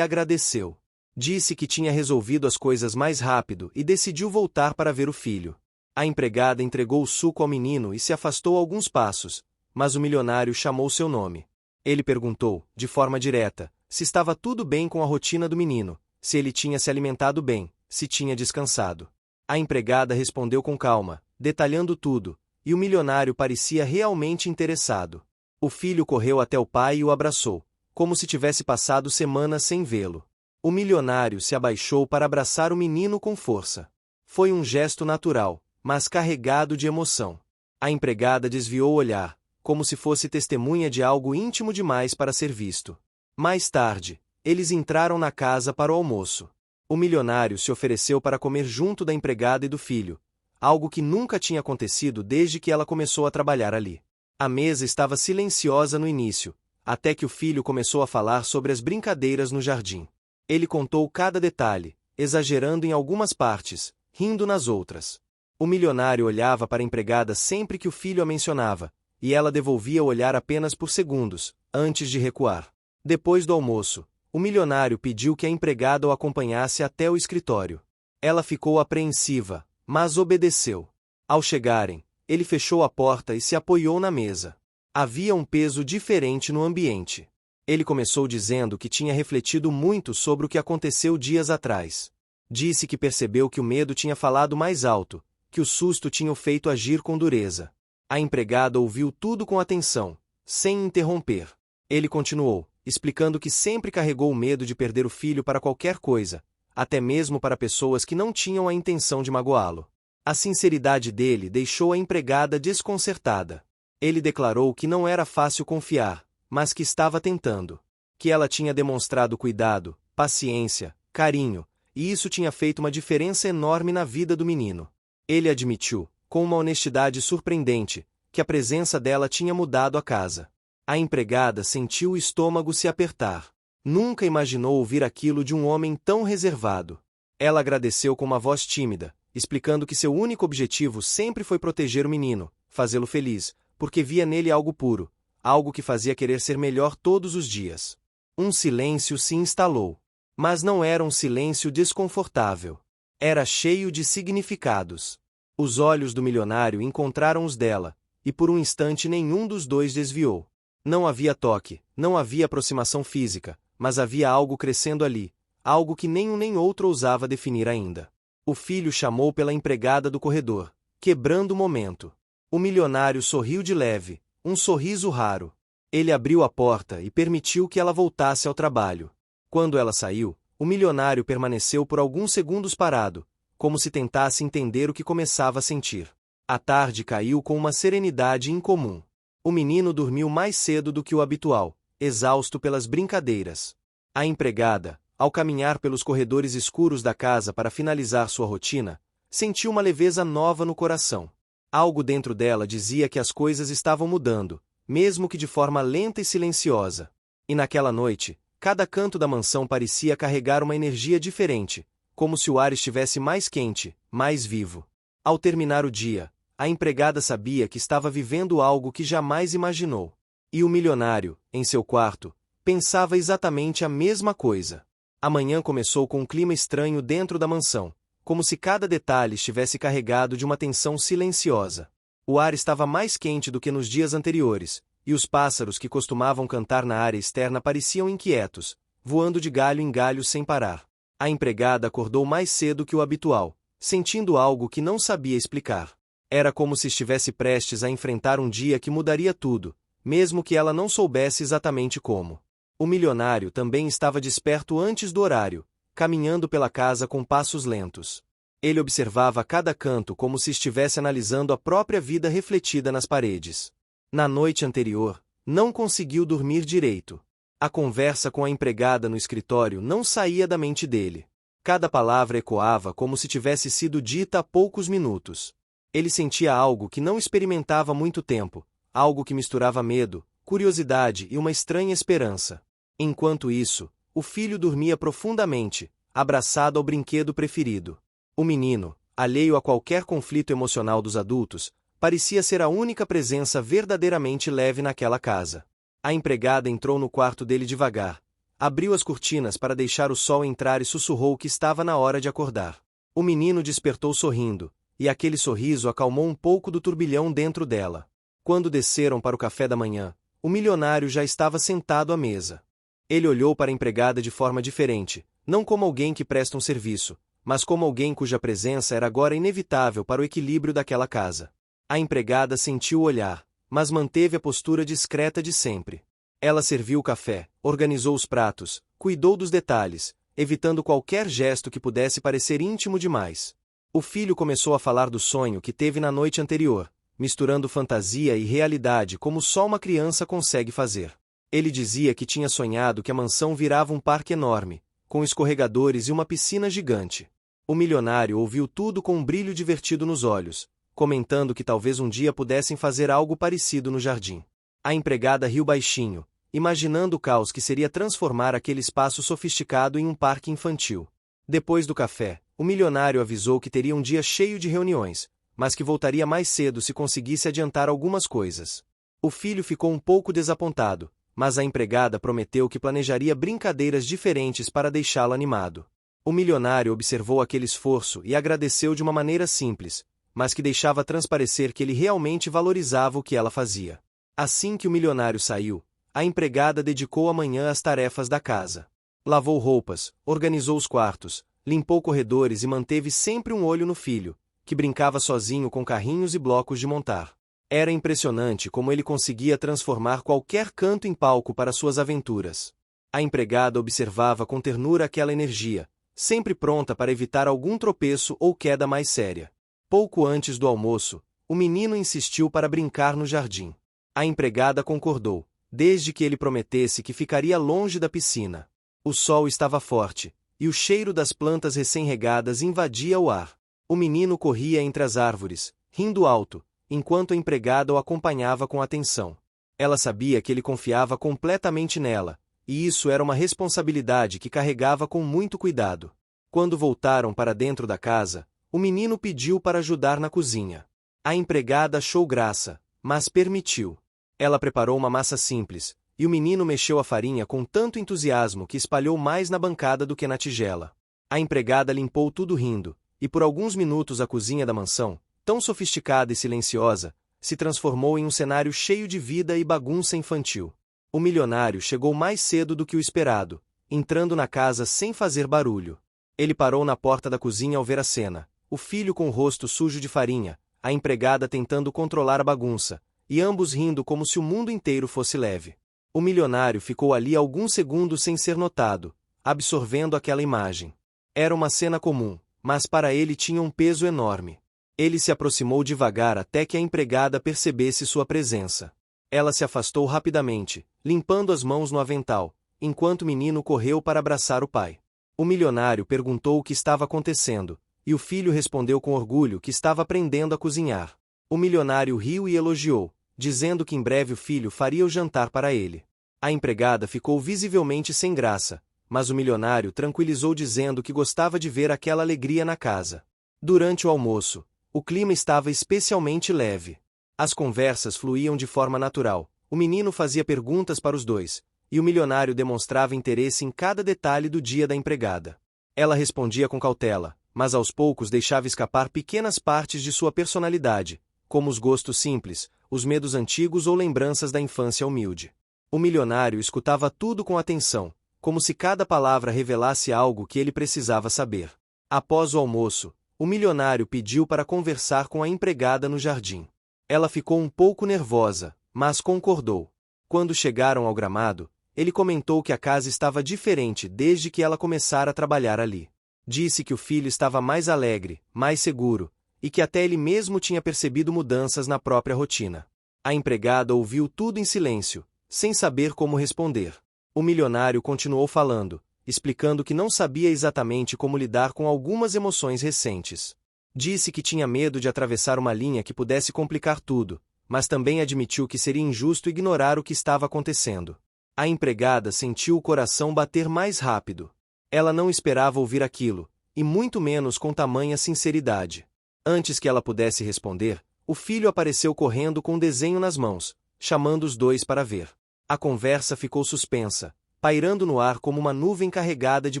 agradeceu. Disse que tinha resolvido as coisas mais rápido e decidiu voltar para ver o filho. A empregada entregou o suco ao menino e se afastou alguns passos, mas o milionário chamou seu nome. Ele perguntou, de forma direta, se estava tudo bem com a rotina do menino, se ele tinha se alimentado bem, se tinha descansado. A empregada respondeu com calma, detalhando tudo, e o milionário parecia realmente interessado. O filho correu até o pai e o abraçou, como se tivesse passado semanas sem vê-lo. O milionário se abaixou para abraçar o menino com força. Foi um gesto natural, mas carregado de emoção. A empregada desviou o olhar, como se fosse testemunha de algo íntimo demais para ser visto. Mais tarde, eles entraram na casa para o almoço. O milionário se ofereceu para comer junto da empregada e do filho, algo que nunca tinha acontecido desde que ela começou a trabalhar ali. A mesa estava silenciosa no início, até que o filho começou a falar sobre as brincadeiras no jardim. Ele contou cada detalhe, exagerando em algumas partes, rindo nas outras. O milionário olhava para a empregada sempre que o filho a mencionava, e ela devolvia o olhar apenas por segundos, antes de recuar. Depois do almoço, o milionário pediu que a empregada o acompanhasse até o escritório. Ela ficou apreensiva, mas obedeceu. Ao chegarem, ele fechou a porta e se apoiou na mesa. Havia um peso diferente no ambiente. Ele começou dizendo que tinha refletido muito sobre o que aconteceu dias atrás. Disse que percebeu que o medo tinha falado mais alto, que o susto tinha o feito agir com dureza. A empregada ouviu tudo com atenção, sem interromper. Ele continuou, explicando que sempre carregou o medo de perder o filho para qualquer coisa, até mesmo para pessoas que não tinham a intenção de magoá-lo. A sinceridade dele deixou a empregada desconcertada. Ele declarou que não era fácil confiar, mas que estava tentando. Que ela tinha demonstrado cuidado, paciência, carinho, e isso tinha feito uma diferença enorme na vida do menino. Ele admitiu, com uma honestidade surpreendente, que a presença dela tinha mudado a casa. A empregada sentiu o estômago se apertar. Nunca imaginou ouvir aquilo de um homem tão reservado. Ela agradeceu com uma voz tímida, explicando que seu único objetivo sempre foi proteger o menino, fazê-lo feliz, porque via nele algo puro, algo que fazia querer ser melhor todos os dias. Um silêncio se instalou. Mas não era um silêncio desconfortável. Era cheio de significados. Os olhos do milionário encontraram os dela, e por um instante nenhum dos dois desviou. Não havia toque, não havia aproximação física, mas havia algo crescendo ali, algo que nem um nem outro ousava definir ainda. O filho chamou pela empregada do corredor, quebrando o momento. O milionário sorriu de leve, um sorriso raro. Ele abriu a porta e permitiu que ela voltasse ao trabalho. Quando ela saiu, o milionário permaneceu por alguns segundos parado, como se tentasse entender o que começava a sentir. A tarde caiu com uma serenidade incomum. O menino dormiu mais cedo do que o habitual, exausto pelas brincadeiras. A empregada, Ao caminhar pelos corredores escuros da casa para finalizar sua rotina, sentiu uma leveza nova no coração. Algo dentro dela dizia que as coisas estavam mudando, mesmo que de forma lenta e silenciosa. E naquela noite, cada canto da mansão parecia carregar uma energia diferente, como se o ar estivesse mais quente, mais vivo. Ao terminar o dia, a empregada sabia que estava vivendo algo que jamais imaginou. E o milionário, em seu quarto, pensava exatamente a mesma coisa. A manhã começou com um clima estranho dentro da mansão, como se cada detalhe estivesse carregado de uma tensão silenciosa. O ar estava mais quente do que nos dias anteriores, e os pássaros que costumavam cantar na área externa pareciam inquietos, voando de galho em galho sem parar. A empregada acordou mais cedo que o habitual, sentindo algo que não sabia explicar. Era como se estivesse prestes a enfrentar um dia que mudaria tudo, mesmo que ela não soubesse exatamente como. O milionário também estava desperto antes do horário, caminhando pela casa com passos lentos. Ele observava cada canto como se estivesse analisando a própria vida refletida nas paredes. Na noite anterior, não conseguiu dormir direito. A conversa com a empregada no escritório não saía da mente dele. Cada palavra ecoava como se tivesse sido dita há poucos minutos. Ele sentia algo que não experimentava há muito tempo, algo que misturava medo, curiosidade e uma estranha esperança. Enquanto isso, o filho dormia profundamente, abraçado ao brinquedo preferido. O menino, alheio a qualquer conflito emocional dos adultos, parecia ser a única presença verdadeiramente leve naquela casa. A empregada entrou no quarto dele devagar, abriu as cortinas para deixar o sol entrar e sussurrou que estava na hora de acordar. O menino despertou sorrindo, e aquele sorriso acalmou um pouco do turbilhão dentro dela. Quando desceram para o café da manhã, o milionário já estava sentado à mesa. Ele olhou para a empregada de forma diferente, não como alguém que presta um serviço, mas como alguém cuja presença era agora inevitável para o equilíbrio daquela casa. A empregada sentiu o olhar, mas manteve a postura discreta de sempre. Ela serviu o café, organizou os pratos, cuidou dos detalhes, evitando qualquer gesto que pudesse parecer íntimo demais. O filho começou a falar do sonho que teve na noite anterior, misturando fantasia e realidade como só uma criança consegue fazer. Ele dizia que tinha sonhado que a mansão virava um parque enorme, com escorregadores e uma piscina gigante. O milionário ouviu tudo com um brilho divertido nos olhos, comentando que talvez um dia pudessem fazer algo parecido no jardim. A empregada riu baixinho, imaginando o caos que seria transformar aquele espaço sofisticado em um parque infantil. Depois do café, o milionário avisou que teria um dia cheio de reuniões, mas que voltaria mais cedo se conseguisse adiantar algumas coisas. O filho ficou um pouco desapontado, mas a empregada prometeu que planejaria brincadeiras diferentes para deixá-lo animado. O milionário observou aquele esforço e agradeceu de uma maneira simples, mas que deixava transparecer que ele realmente valorizava o que ela fazia. Assim que o milionário saiu, a empregada dedicou a manhã às tarefas da casa. Lavou roupas, organizou os quartos, limpou corredores e manteve sempre um olho no filho, que brincava sozinho com carrinhos e blocos de montar. Era impressionante como ele conseguia transformar qualquer canto em palco para suas aventuras. A empregada observava com ternura aquela energia, sempre pronta para evitar algum tropeço ou queda mais séria. Pouco antes do almoço, o menino insistiu para brincar no jardim. A empregada concordou, desde que ele prometesse que ficaria longe da piscina. O sol estava forte, e o cheiro das plantas recém-regadas invadia o ar. O menino corria entre as árvores, rindo alto, enquanto a empregada o acompanhava com atenção. Ela sabia que ele confiava completamente nela, e isso era uma responsabilidade que carregava com muito cuidado. Quando voltaram para dentro da casa, o menino pediu para ajudar na cozinha. A empregada achou graça, mas permitiu. Ela preparou uma massa simples, e o menino mexeu a farinha com tanto entusiasmo que espalhou mais na bancada do que na tigela. A empregada limpou tudo rindo, e por alguns minutos a cozinha da mansão, tão sofisticada e silenciosa, se transformou em um cenário cheio de vida e bagunça infantil. O milionário chegou mais cedo do que o esperado, entrando na casa sem fazer barulho. Ele parou na porta da cozinha ao ver a cena, o filho com o rosto sujo de farinha, a empregada tentando controlar a bagunça, e ambos rindo como se o mundo inteiro fosse leve. O milionário ficou ali alguns segundos sem ser notado, absorvendo aquela imagem. Era uma cena comum, mas para ele tinha um peso enorme. Ele se aproximou devagar até que a empregada percebesse sua presença. Ela se afastou rapidamente, limpando as mãos no avental, enquanto o menino correu para abraçar o pai. O milionário perguntou o que estava acontecendo, e o filho respondeu com orgulho que estava aprendendo a cozinhar. O milionário riu e elogiou, dizendo que em breve o filho faria o jantar para ele. A empregada ficou visivelmente sem graça, mas o milionário tranquilizou dizendo que gostava de ver aquela alegria na casa. Durante o almoço, o clima estava especialmente leve. As conversas fluíam de forma natural, o menino fazia perguntas para os dois, e o milionário demonstrava interesse em cada detalhe do dia da empregada. Ela respondia com cautela, mas aos poucos deixava escapar pequenas partes de sua personalidade, como os gostos simples, os medos antigos ou lembranças da infância humilde. O milionário escutava tudo com atenção, como se cada palavra revelasse algo que ele precisava saber. Após o almoço, o milionário pediu para conversar com a empregada no jardim. Ela ficou um pouco nervosa, mas concordou. Quando chegaram ao gramado, ele comentou que a casa estava diferente desde que ela começara a trabalhar ali. Disse que o filho estava mais alegre, mais seguro, e que até ele mesmo tinha percebido mudanças na própria rotina. A empregada ouviu tudo em silêncio, sem saber como responder. O milionário continuou falando, explicando que não sabia exatamente como lidar com algumas emoções recentes. Disse que tinha medo de atravessar uma linha que pudesse complicar tudo, mas também admitiu que seria injusto ignorar o que estava acontecendo. A empregada sentiu o coração bater mais rápido. Ela não esperava ouvir aquilo, e muito menos com tamanha sinceridade. Antes que ela pudesse responder, o filho apareceu correndo com um desenho nas mãos, chamando os dois para ver. A conversa ficou suspensa, pairando no ar como uma nuvem carregada de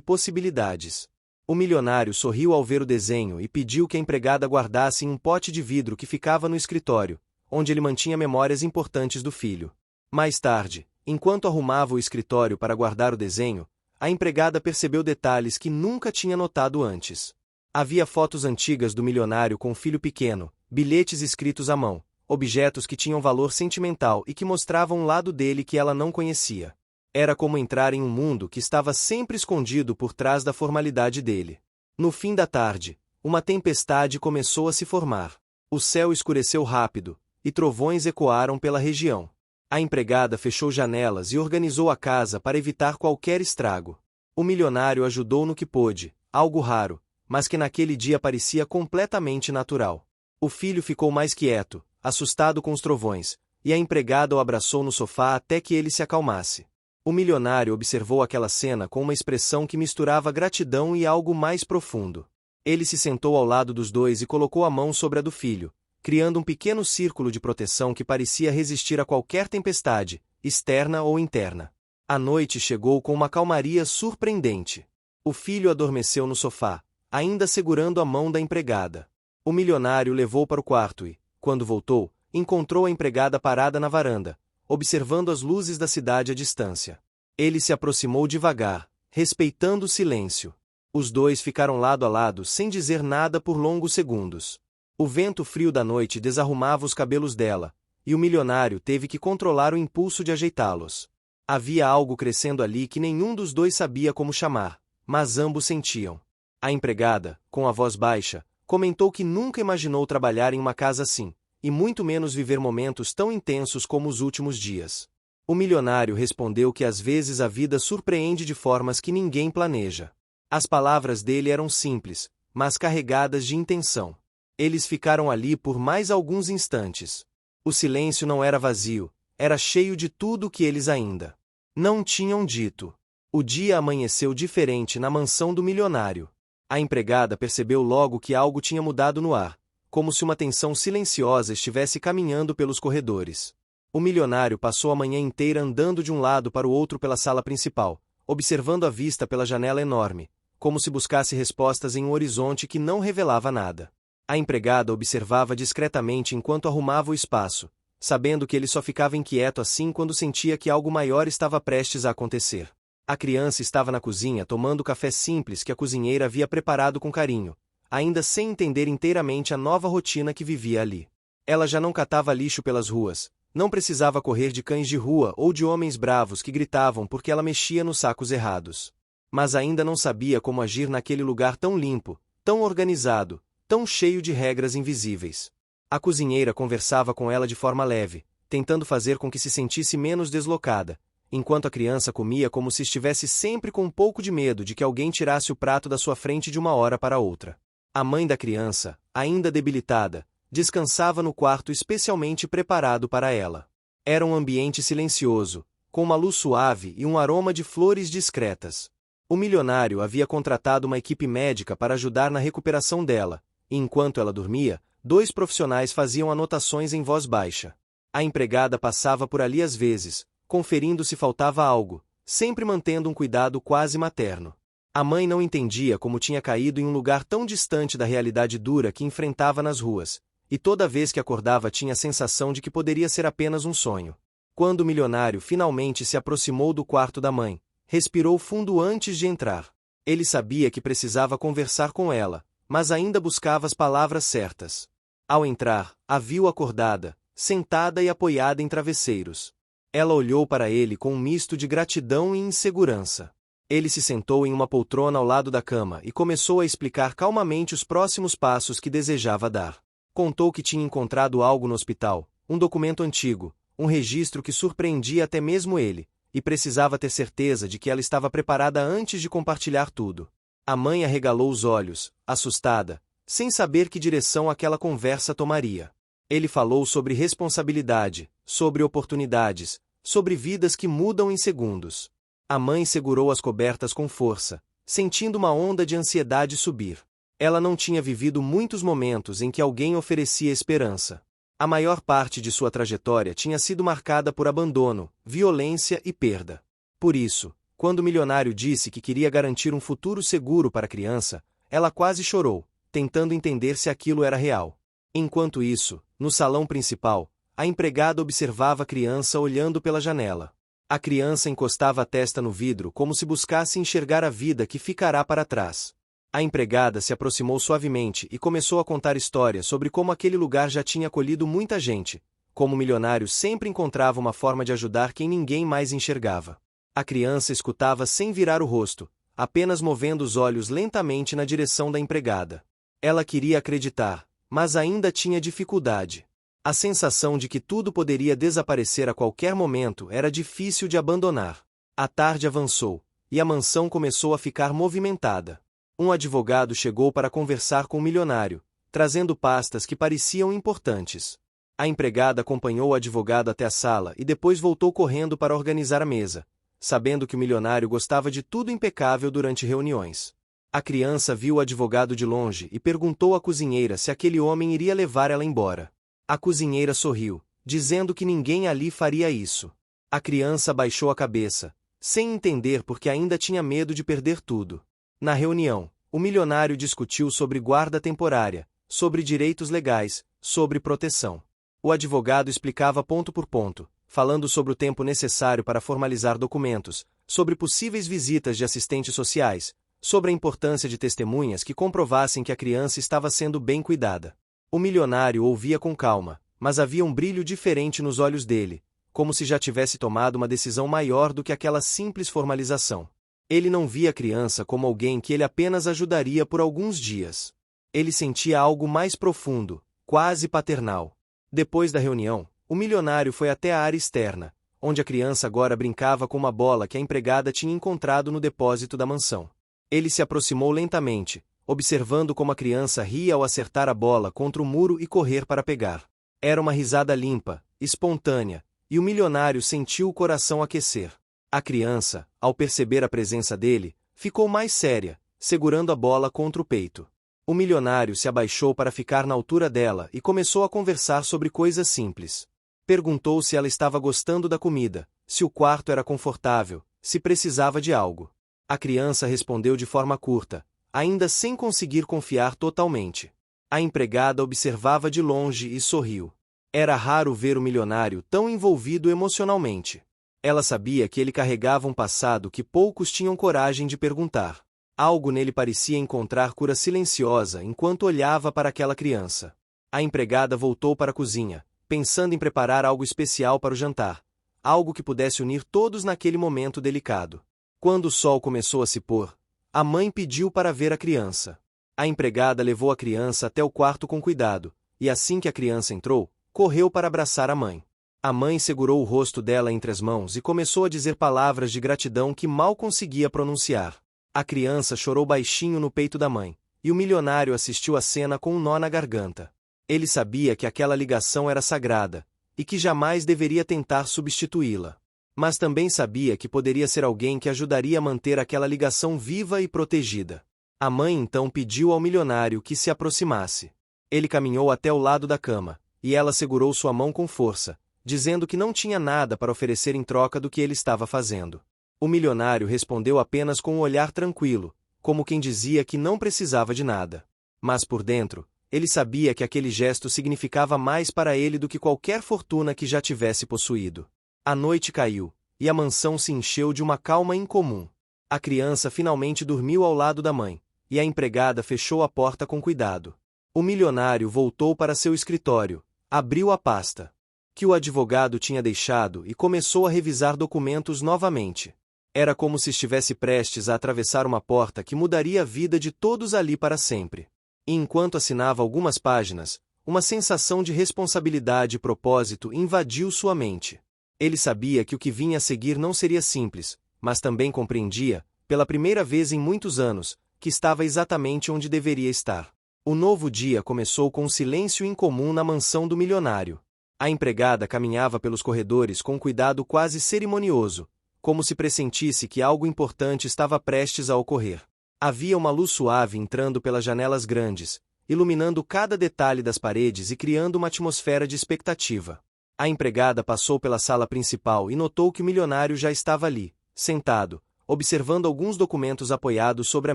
possibilidades. O milionário sorriu ao ver o desenho e pediu que a empregada guardasse em um pote de vidro que ficava no escritório, onde ele mantinha memórias importantes do filho. Mais tarde, enquanto arrumava o escritório para guardar o desenho, a empregada percebeu detalhes que nunca tinha notado antes. Havia fotos antigas do milionário com o filho pequeno, bilhetes escritos à mão, objetos que tinham valor sentimental e que mostravam um lado dele que ela não conhecia. Era como entrar em um mundo que estava sempre escondido por trás da formalidade dele. No fim da tarde, uma tempestade começou a se formar. O céu escureceu rápido, e trovões ecoaram pela região. A empregada fechou janelas e organizou a casa para evitar qualquer estrago. O milionário ajudou no que pôde, algo raro, mas que naquele dia parecia completamente natural. O filho ficou mais quieto, assustado com os trovões, e a empregada o abraçou no sofá até que ele se acalmasse. O milionário observou aquela cena com uma expressão que misturava gratidão e algo mais profundo. Ele se sentou ao lado dos dois e colocou a mão sobre a do filho, criando um pequeno círculo de proteção que parecia resistir a qualquer tempestade, externa ou interna. A noite chegou com uma calmaria surpreendente. O filho adormeceu no sofá, ainda segurando a mão da empregada. O milionário levou para o quarto e, quando voltou, encontrou a empregada parada na varanda, observando as luzes da cidade à distância. Ele se aproximou devagar, respeitando o silêncio. Os dois ficaram lado a lado sem dizer nada por longos segundos. O vento frio da noite desarrumava os cabelos dela, e o milionário teve que controlar o impulso de ajeitá-los. Havia algo crescendo ali que nenhum dos dois sabia como chamar, mas ambos sentiam. A empregada, com a voz baixa, comentou que nunca imaginou trabalhar em uma casa assim, e muito menos viver momentos tão intensos como os últimos dias. O milionário respondeu que às vezes a vida surpreende de formas que ninguém planeja. As palavras dele eram simples, mas carregadas de intenção. Eles ficaram ali por mais alguns instantes. O silêncio não era vazio, era cheio de tudo o que eles ainda não tinham dito. O dia amanheceu diferente na mansão do milionário. A empregada percebeu logo que algo tinha mudado no ar, como se uma tensão silenciosa estivesse caminhando pelos corredores. O milionário passou a manhã inteira andando de um lado para o outro pela sala principal, observando a vista pela janela enorme, como se buscasse respostas em um horizonte que não revelava nada. A empregada observava discretamente enquanto arrumava o espaço, sabendo que ele só ficava inquieto assim quando sentia que algo maior estava prestes a acontecer. A criança estava na cozinha tomando o café simples que a cozinheira havia preparado com carinho, ainda sem entender inteiramente a nova rotina que vivia ali. Ela já não catava lixo pelas ruas, não precisava correr de cães de rua ou de homens bravos que gritavam porque ela mexia nos sacos errados. Mas ainda não sabia como agir naquele lugar tão limpo, tão organizado, tão cheio de regras invisíveis. A cozinheira conversava com ela de forma leve, tentando fazer com que se sentisse menos deslocada, enquanto a criança comia como se estivesse sempre com um pouco de medo de que alguém tirasse o prato da sua frente de uma hora para outra. A mãe da criança, ainda debilitada, descansava no quarto especialmente preparado para ela. Era um ambiente silencioso, com uma luz suave e um aroma de flores discretas. O milionário havia contratado uma equipe médica para ajudar na recuperação dela, e enquanto ela dormia, 2 profissionais faziam anotações em voz baixa. A empregada passava por ali às vezes, conferindo se faltava algo, sempre mantendo um cuidado quase materno. A mãe não entendia como tinha caído em um lugar tão distante da realidade dura que enfrentava nas ruas, e toda vez que acordava tinha a sensação de que poderia ser apenas um sonho. Quando o milionário finalmente se aproximou do quarto da mãe, respirou fundo antes de entrar. Ele sabia que precisava conversar com ela, mas ainda buscava as palavras certas. Ao entrar, a viu acordada, sentada e apoiada em travesseiros. Ela olhou para ele com um misto de gratidão e insegurança. Ele se sentou em uma poltrona ao lado da cama e começou a explicar calmamente os próximos passos que desejava dar. Contou que tinha encontrado algo no hospital, um documento antigo, um registro que surpreendia até mesmo ele, e precisava ter certeza de que ela estava preparada antes de compartilhar tudo. A mãe arregalou os olhos, assustada, sem saber que direção aquela conversa tomaria. Ele falou sobre responsabilidade, sobre oportunidades, sobre vidas que mudam em segundos. A mãe segurou as cobertas com força, sentindo uma onda de ansiedade subir. Ela não tinha vivido muitos momentos em que alguém oferecia esperança. A maior parte de sua trajetória tinha sido marcada por abandono, violência e perda. Por isso, quando o milionário disse que queria garantir um futuro seguro para a criança, ela quase chorou, tentando entender se aquilo era real. Enquanto isso, no salão principal, a empregada observava a criança olhando pela janela. A criança encostava a testa no vidro como se buscasse enxergar a vida que ficará para trás. A empregada se aproximou suavemente e começou a contar histórias sobre como aquele lugar já tinha acolhido muita gente, como o milionário sempre encontrava uma forma de ajudar quem ninguém mais enxergava. A criança escutava sem virar o rosto, apenas movendo os olhos lentamente na direção da empregada. Ela queria acreditar, mas ainda tinha dificuldade. A sensação de que tudo poderia desaparecer a qualquer momento era difícil de abandonar. A tarde avançou, e a mansão começou a ficar movimentada. Um advogado chegou para conversar com o milionário, trazendo pastas que pareciam importantes. A empregada acompanhou o advogado até a sala e depois voltou correndo para organizar a mesa, sabendo que o milionário gostava de tudo impecável durante reuniões. A criança viu o advogado de longe e perguntou à cozinheira se aquele homem iria levar ela embora. A cozinheira sorriu, dizendo que ninguém ali faria isso. A criança baixou a cabeça, sem entender porque ainda tinha medo de perder tudo. Na reunião, o milionário discutiu sobre guarda temporária, sobre direitos legais, sobre proteção. O advogado explicava ponto por ponto, falando sobre o tempo necessário para formalizar documentos, sobre possíveis visitas de assistentes sociais, sobre a importância de testemunhas que comprovassem que a criança estava sendo bem cuidada. O milionário ouvia com calma, mas havia um brilho diferente nos olhos dele, como se já tivesse tomado uma decisão maior do que aquela simples formalização. Ele não via a criança como alguém que ele apenas ajudaria por alguns dias. Ele sentia algo mais profundo, quase paternal. Depois da reunião, o milionário foi até a área externa, onde a criança agora brincava com uma bola que a empregada tinha encontrado no depósito da mansão. Ele se aproximou lentamente, observando como a criança ria ao acertar a bola contra o muro e correr para pegar. Era uma risada limpa, espontânea, e o milionário sentiu o coração aquecer. A criança, ao perceber a presença dele, ficou mais séria, segurando a bola contra o peito. O milionário se abaixou para ficar na altura dela e começou a conversar sobre coisas simples. Perguntou se ela estava gostando da comida, se o quarto era confortável, se precisava de algo. A criança respondeu de forma curta, ainda sem conseguir confiar totalmente. A empregada observava de longe e sorriu. Era raro ver o milionário tão envolvido emocionalmente. Ela sabia que ele carregava um passado que poucos tinham coragem de perguntar. Algo nele parecia encontrar cura silenciosa enquanto olhava para aquela criança. A empregada voltou para a cozinha, pensando em preparar algo especial para o jantar, algo que pudesse unir todos naquele momento delicado. Quando o sol começou a se pôr, a mãe pediu para ver a criança. A empregada levou a criança até o quarto com cuidado, e assim que a criança entrou, correu para abraçar a mãe. A mãe segurou o rosto dela entre as mãos e começou a dizer palavras de gratidão que mal conseguia pronunciar. A criança chorou baixinho no peito da mãe, e o milionário assistiu à cena com um nó na garganta. Ele sabia que aquela ligação era sagrada, e que jamais deveria tentar substituí-la. Mas também sabia que poderia ser alguém que ajudaria a manter aquela ligação viva e protegida. A mãe então pediu ao milionário que se aproximasse. Ele caminhou até o lado da cama, e ela segurou sua mão com força, dizendo que não tinha nada para oferecer em troca do que ele estava fazendo. O milionário respondeu apenas com um olhar tranquilo, como quem dizia que não precisava de nada. Mas por dentro, ele sabia que aquele gesto significava mais para ele do que qualquer fortuna que já tivesse possuído. A noite caiu, e a mansão se encheu de uma calma incomum. A criança finalmente dormiu ao lado da mãe, e a empregada fechou a porta com cuidado. O milionário voltou para seu escritório, abriu a pasta que o advogado tinha deixado e começou a revisar documentos novamente. Era como se estivesse prestes a atravessar uma porta que mudaria a vida de todos ali para sempre. E enquanto assinava algumas páginas, uma sensação de responsabilidade e propósito invadiu sua mente. Ele sabia que o que vinha a seguir não seria simples, mas também compreendia, pela primeira vez em muitos anos, que estava exatamente onde deveria estar. O novo dia começou com um silêncio incomum na mansão do milionário. A empregada caminhava pelos corredores com cuidado quase cerimonioso, como se pressentisse que algo importante estava prestes a ocorrer. Havia uma luz suave entrando pelas janelas grandes, iluminando cada detalhe das paredes e criando uma atmosfera de expectativa. A empregada passou pela sala principal e notou que o milionário já estava ali, sentado, observando alguns documentos apoiados sobre a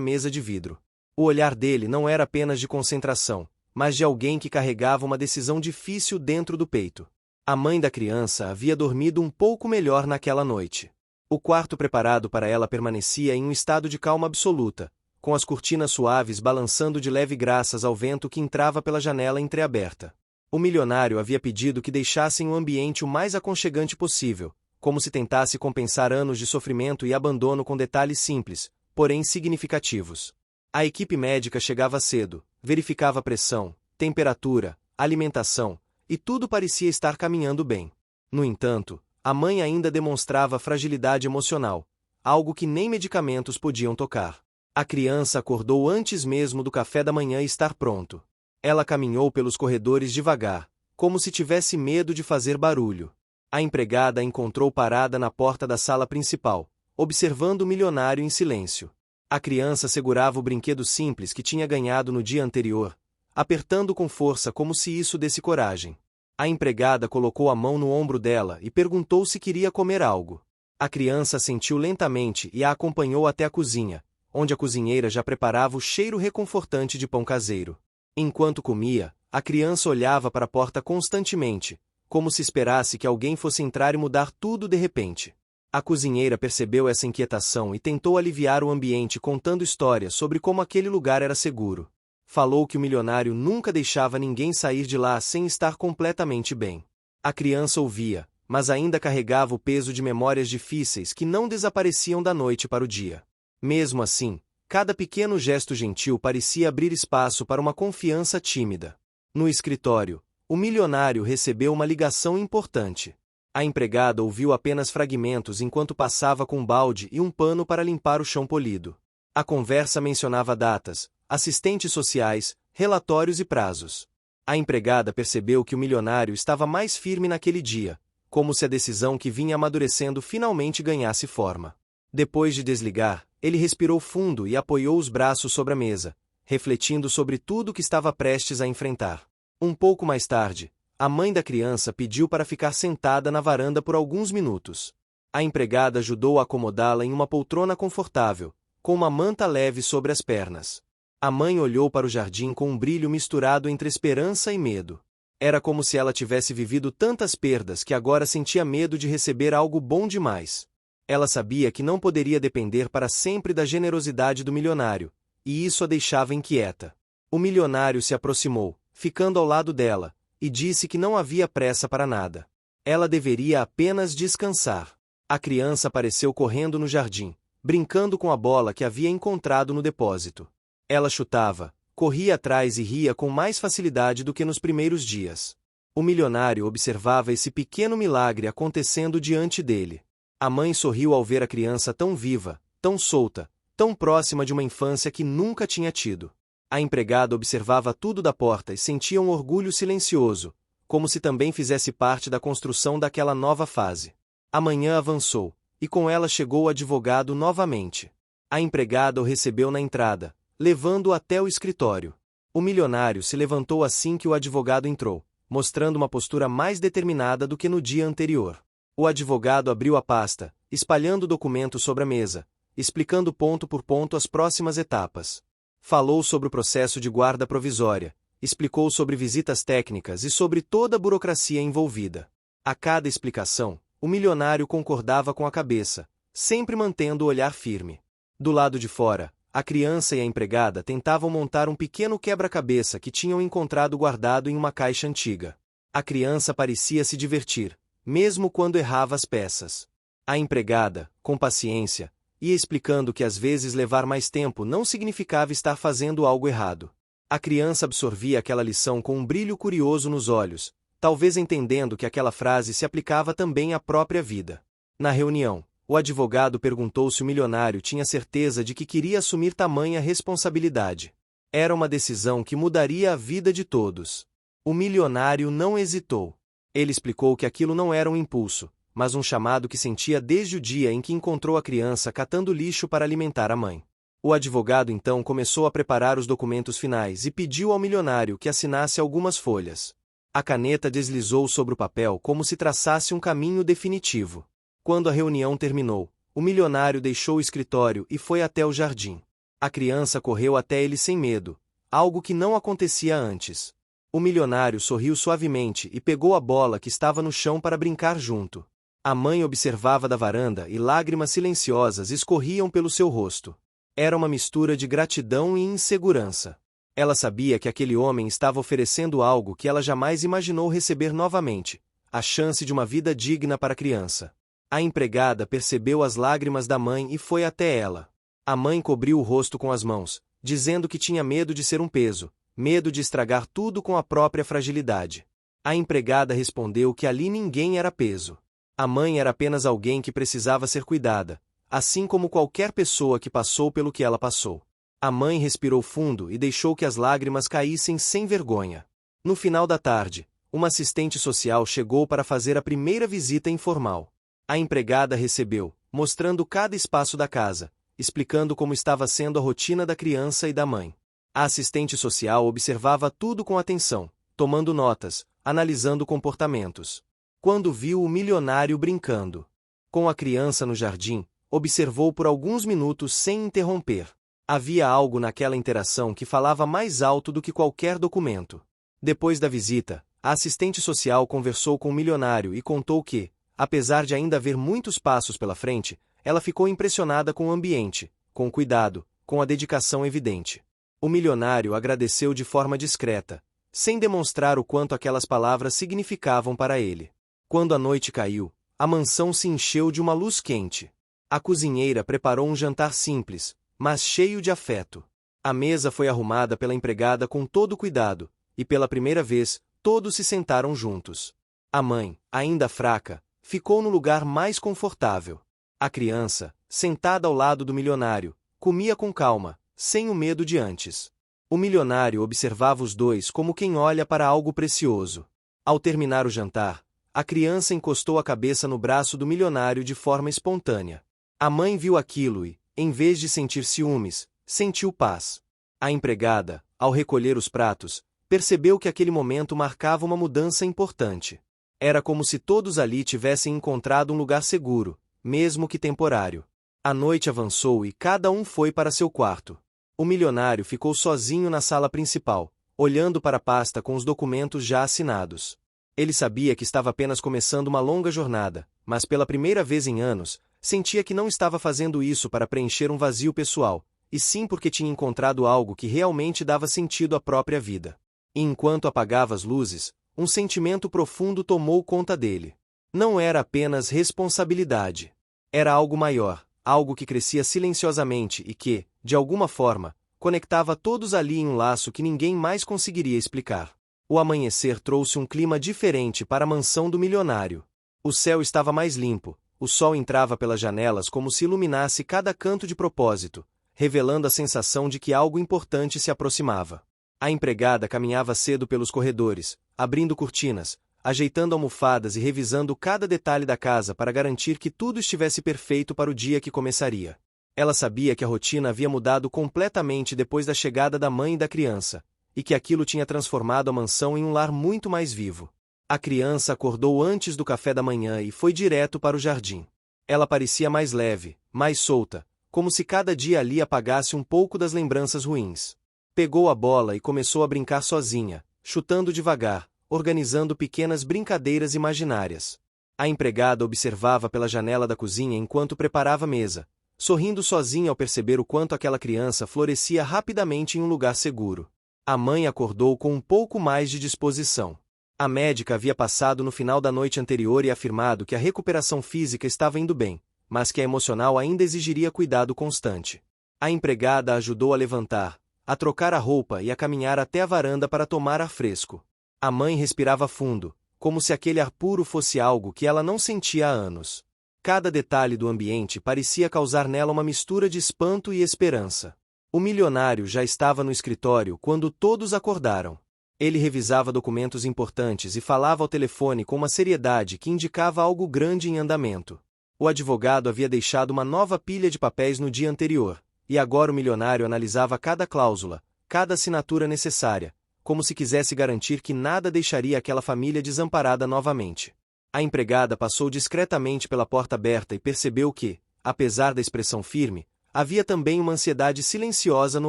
mesa de vidro. O olhar dele não era apenas de concentração, mas de alguém que carregava uma decisão difícil dentro do peito. A mãe da criança havia dormido um pouco melhor naquela noite. O quarto preparado para ela permanecia em um estado de calma absoluta, com as cortinas suaves balançando de leve graças ao vento que entrava pela janela entreaberta. O milionário havia pedido que deixassem o ambiente o mais aconchegante possível, como se tentasse compensar anos de sofrimento e abandono com detalhes simples, porém significativos. A equipe médica chegava cedo, verificava a pressão, temperatura, alimentação, e tudo parecia estar caminhando bem. No entanto, a mãe ainda demonstrava fragilidade emocional, algo que nem medicamentos podiam tocar. A criança acordou antes mesmo do café da manhã estar pronto. Ela caminhou pelos corredores devagar, como se tivesse medo de fazer barulho. A empregada a encontrou parada na porta da sala principal, observando o milionário em silêncio. A criança segurava o brinquedo simples que tinha ganhado no dia anterior, apertando com força como se isso desse coragem. A empregada colocou a mão no ombro dela e perguntou se queria comer algo. A criança assentiu lentamente e a acompanhou até a cozinha, onde a cozinheira já preparava o cheiro reconfortante de pão caseiro. Enquanto comia, a criança olhava para a porta constantemente, como se esperasse que alguém fosse entrar e mudar tudo de repente. A cozinheira percebeu essa inquietação e tentou aliviar o ambiente contando histórias sobre como aquele lugar era seguro. Falou que o milionário nunca deixava ninguém sair de lá sem estar completamente bem. A criança ouvia, mas ainda carregava o peso de memórias difíceis que não desapareciam da noite para o dia. Mesmo assim, cada pequeno gesto gentil parecia abrir espaço para uma confiança tímida. No escritório, o milionário recebeu uma ligação importante. A empregada ouviu apenas fragmentos enquanto passava com um balde e um pano para limpar o chão polido. A conversa mencionava datas, assistentes sociais, relatórios e prazos. A empregada percebeu que o milionário estava mais firme naquele dia, como se a decisão que vinha amadurecendo finalmente ganhasse forma. Depois de desligar, ele respirou fundo e apoiou os braços sobre a mesa, refletindo sobre tudo que estava prestes a enfrentar. Um pouco mais tarde, a mãe da criança pediu para ficar sentada na varanda por alguns minutos. A empregada ajudou a acomodá-la em uma poltrona confortável, com uma manta leve sobre as pernas. A mãe olhou para o jardim com um brilho misturado entre esperança e medo. Era como se ela tivesse vivido tantas perdas que agora sentia medo de receber algo bom demais. Ela sabia que não poderia depender para sempre da generosidade do milionário, e isso a deixava inquieta. O milionário se aproximou, ficando ao lado dela, e disse que não havia pressa para nada. Ela deveria apenas descansar. A criança apareceu correndo no jardim, brincando com a bola que havia encontrado no depósito. Ela chutava, corria atrás e ria com mais facilidade do que nos primeiros dias. O milionário observava esse pequeno milagre acontecendo diante dele. A mãe sorriu ao ver a criança tão viva, tão solta, tão próxima de uma infância que nunca tinha tido. A empregada observava tudo da porta e sentia um orgulho silencioso, como se também fizesse parte da construção daquela nova fase. A manhã avançou, e com ela chegou o advogado novamente. A empregada o recebeu na entrada, levando-o até o escritório. O milionário se levantou assim que o advogado entrou, mostrando uma postura mais determinada do que no dia anterior. O advogado abriu a pasta, espalhando documentos sobre a mesa, explicando ponto por ponto as próximas etapas. Falou sobre o processo de guarda provisória, explicou sobre visitas técnicas e sobre toda a burocracia envolvida. A cada explicação, o milionário concordava com a cabeça, sempre mantendo o olhar firme. Do lado de fora, a criança e a empregada tentavam montar um pequeno quebra-cabeça que tinham encontrado guardado em uma caixa antiga. A criança parecia se divertir, mesmo quando errava as peças. A empregada, com paciência, ia explicando que às vezes levar mais tempo não significava estar fazendo algo errado. A criança absorvia aquela lição com um brilho curioso nos olhos, talvez entendendo que aquela frase se aplicava também à própria vida. Na reunião, o advogado perguntou se o milionário tinha certeza de que queria assumir tamanha responsabilidade. Era uma decisão que mudaria a vida de todos. O milionário não hesitou. Ele explicou que aquilo não era um impulso, mas um chamado que sentia desde o dia em que encontrou a criança catando lixo para alimentar a mãe. O advogado então começou a preparar os documentos finais e pediu ao milionário que assinasse algumas folhas. A caneta deslizou sobre o papel como se traçasse um caminho definitivo. Quando a reunião terminou, o milionário deixou o escritório e foi até o jardim. A criança correu até ele sem medo, algo que não acontecia antes. O milionário sorriu suavemente e pegou a bola que estava no chão para brincar junto. A mãe observava da varanda e lágrimas silenciosas escorriam pelo seu rosto. Era uma mistura de gratidão e insegurança. Ela sabia que aquele homem estava oferecendo algo que ela jamais imaginou receber novamente, a chance de uma vida digna para a criança. A empregada percebeu as lágrimas da mãe e foi até ela. A mãe cobriu o rosto com as mãos, dizendo que tinha medo de ser um peso, medo de estragar tudo com a própria fragilidade. A empregada respondeu que ali ninguém era peso. A mãe era apenas alguém que precisava ser cuidada, assim como qualquer pessoa que passou pelo que ela passou. A mãe respirou fundo e deixou que as lágrimas caíssem sem vergonha. No final da tarde, uma assistente social chegou para fazer a primeira visita informal. A empregada recebeu, mostrando cada espaço da casa, explicando como estava sendo a rotina da criança e da mãe. A assistente social observava tudo com atenção, tomando notas, analisando comportamentos. Quando viu o milionário brincando com a criança no jardim, observou por alguns minutos sem interromper. Havia algo naquela interação que falava mais alto do que qualquer documento. Depois da visita, a assistente social conversou com o milionário e contou que, apesar de ainda haver muitos passos pela frente, ela ficou impressionada com o ambiente, com o cuidado, com a dedicação evidente. O milionário agradeceu de forma discreta, sem demonstrar o quanto aquelas palavras significavam para ele. Quando a noite caiu, a mansão se encheu de uma luz quente. A cozinheira preparou um jantar simples, mas cheio de afeto. A mesa foi arrumada pela empregada com todo cuidado, e pela primeira vez, todos se sentaram juntos. A mãe, ainda fraca, ficou no lugar mais confortável. A criança, sentada ao lado do milionário, comia com calma, sem o medo de antes. O milionário observava os dois como quem olha para algo precioso. Ao terminar o jantar, a criança encostou a cabeça no braço do milionário de forma espontânea. A mãe viu aquilo e, em vez de sentir ciúmes, sentiu paz. A empregada, ao recolher os pratos, percebeu que aquele momento marcava uma mudança importante. Era como se todos ali tivessem encontrado um lugar seguro, mesmo que temporário. A noite avançou e cada um foi para seu quarto. O milionário ficou sozinho na sala principal, olhando para a pasta com os documentos já assinados. Ele sabia que estava apenas começando uma longa jornada, mas pela primeira vez em anos, sentia que não estava fazendo isso para preencher um vazio pessoal, e sim porque tinha encontrado algo que realmente dava sentido à própria vida. E enquanto apagava as luzes, um sentimento profundo tomou conta dele. Não era apenas responsabilidade. Era algo maior, algo que crescia silenciosamente e que, de alguma forma, conectava todos ali em um laço que ninguém mais conseguiria explicar. O amanhecer trouxe um clima diferente para a mansão do milionário. O céu estava mais limpo, o sol entrava pelas janelas como se iluminasse cada canto de propósito, revelando a sensação de que algo importante se aproximava. A empregada caminhava cedo pelos corredores, abrindo cortinas, ajeitando almofadas e revisando cada detalhe da casa para garantir que tudo estivesse perfeito para o dia que começaria. Ela sabia que a rotina havia mudado completamente depois da chegada da mãe e da criança, e que aquilo tinha transformado a mansão em um lar muito mais vivo. A criança acordou antes do café da manhã e foi direto para o jardim. Ela parecia mais leve, mais solta, como se cada dia ali apagasse um pouco das lembranças ruins. Pegou a bola e começou a brincar sozinha, chutando devagar, organizando pequenas brincadeiras imaginárias. A empregada observava pela janela da cozinha enquanto preparava a mesa, sorrindo sozinha ao perceber o quanto aquela criança florescia rapidamente em um lugar seguro. A mãe acordou com um pouco mais de disposição. A médica havia passado no final da noite anterior e afirmado que a recuperação física estava indo bem, mas que a emocional ainda exigiria cuidado constante. A empregada a ajudou a levantar, a trocar a roupa e a caminhar até a varanda para tomar ar fresco. A mãe respirava fundo, como se aquele ar puro fosse algo que ela não sentia há anos. Cada detalhe do ambiente parecia causar nela uma mistura de espanto e esperança. O milionário já estava no escritório quando todos acordaram. Ele revisava documentos importantes e falava ao telefone com uma seriedade que indicava algo grande em andamento. O advogado havia deixado uma nova pilha de papéis no dia anterior, e agora o milionário analisava cada cláusula, cada assinatura necessária, como se quisesse garantir que nada deixaria aquela família desamparada novamente. A empregada passou discretamente pela porta aberta e percebeu que, apesar da expressão firme, havia também uma ansiedade silenciosa no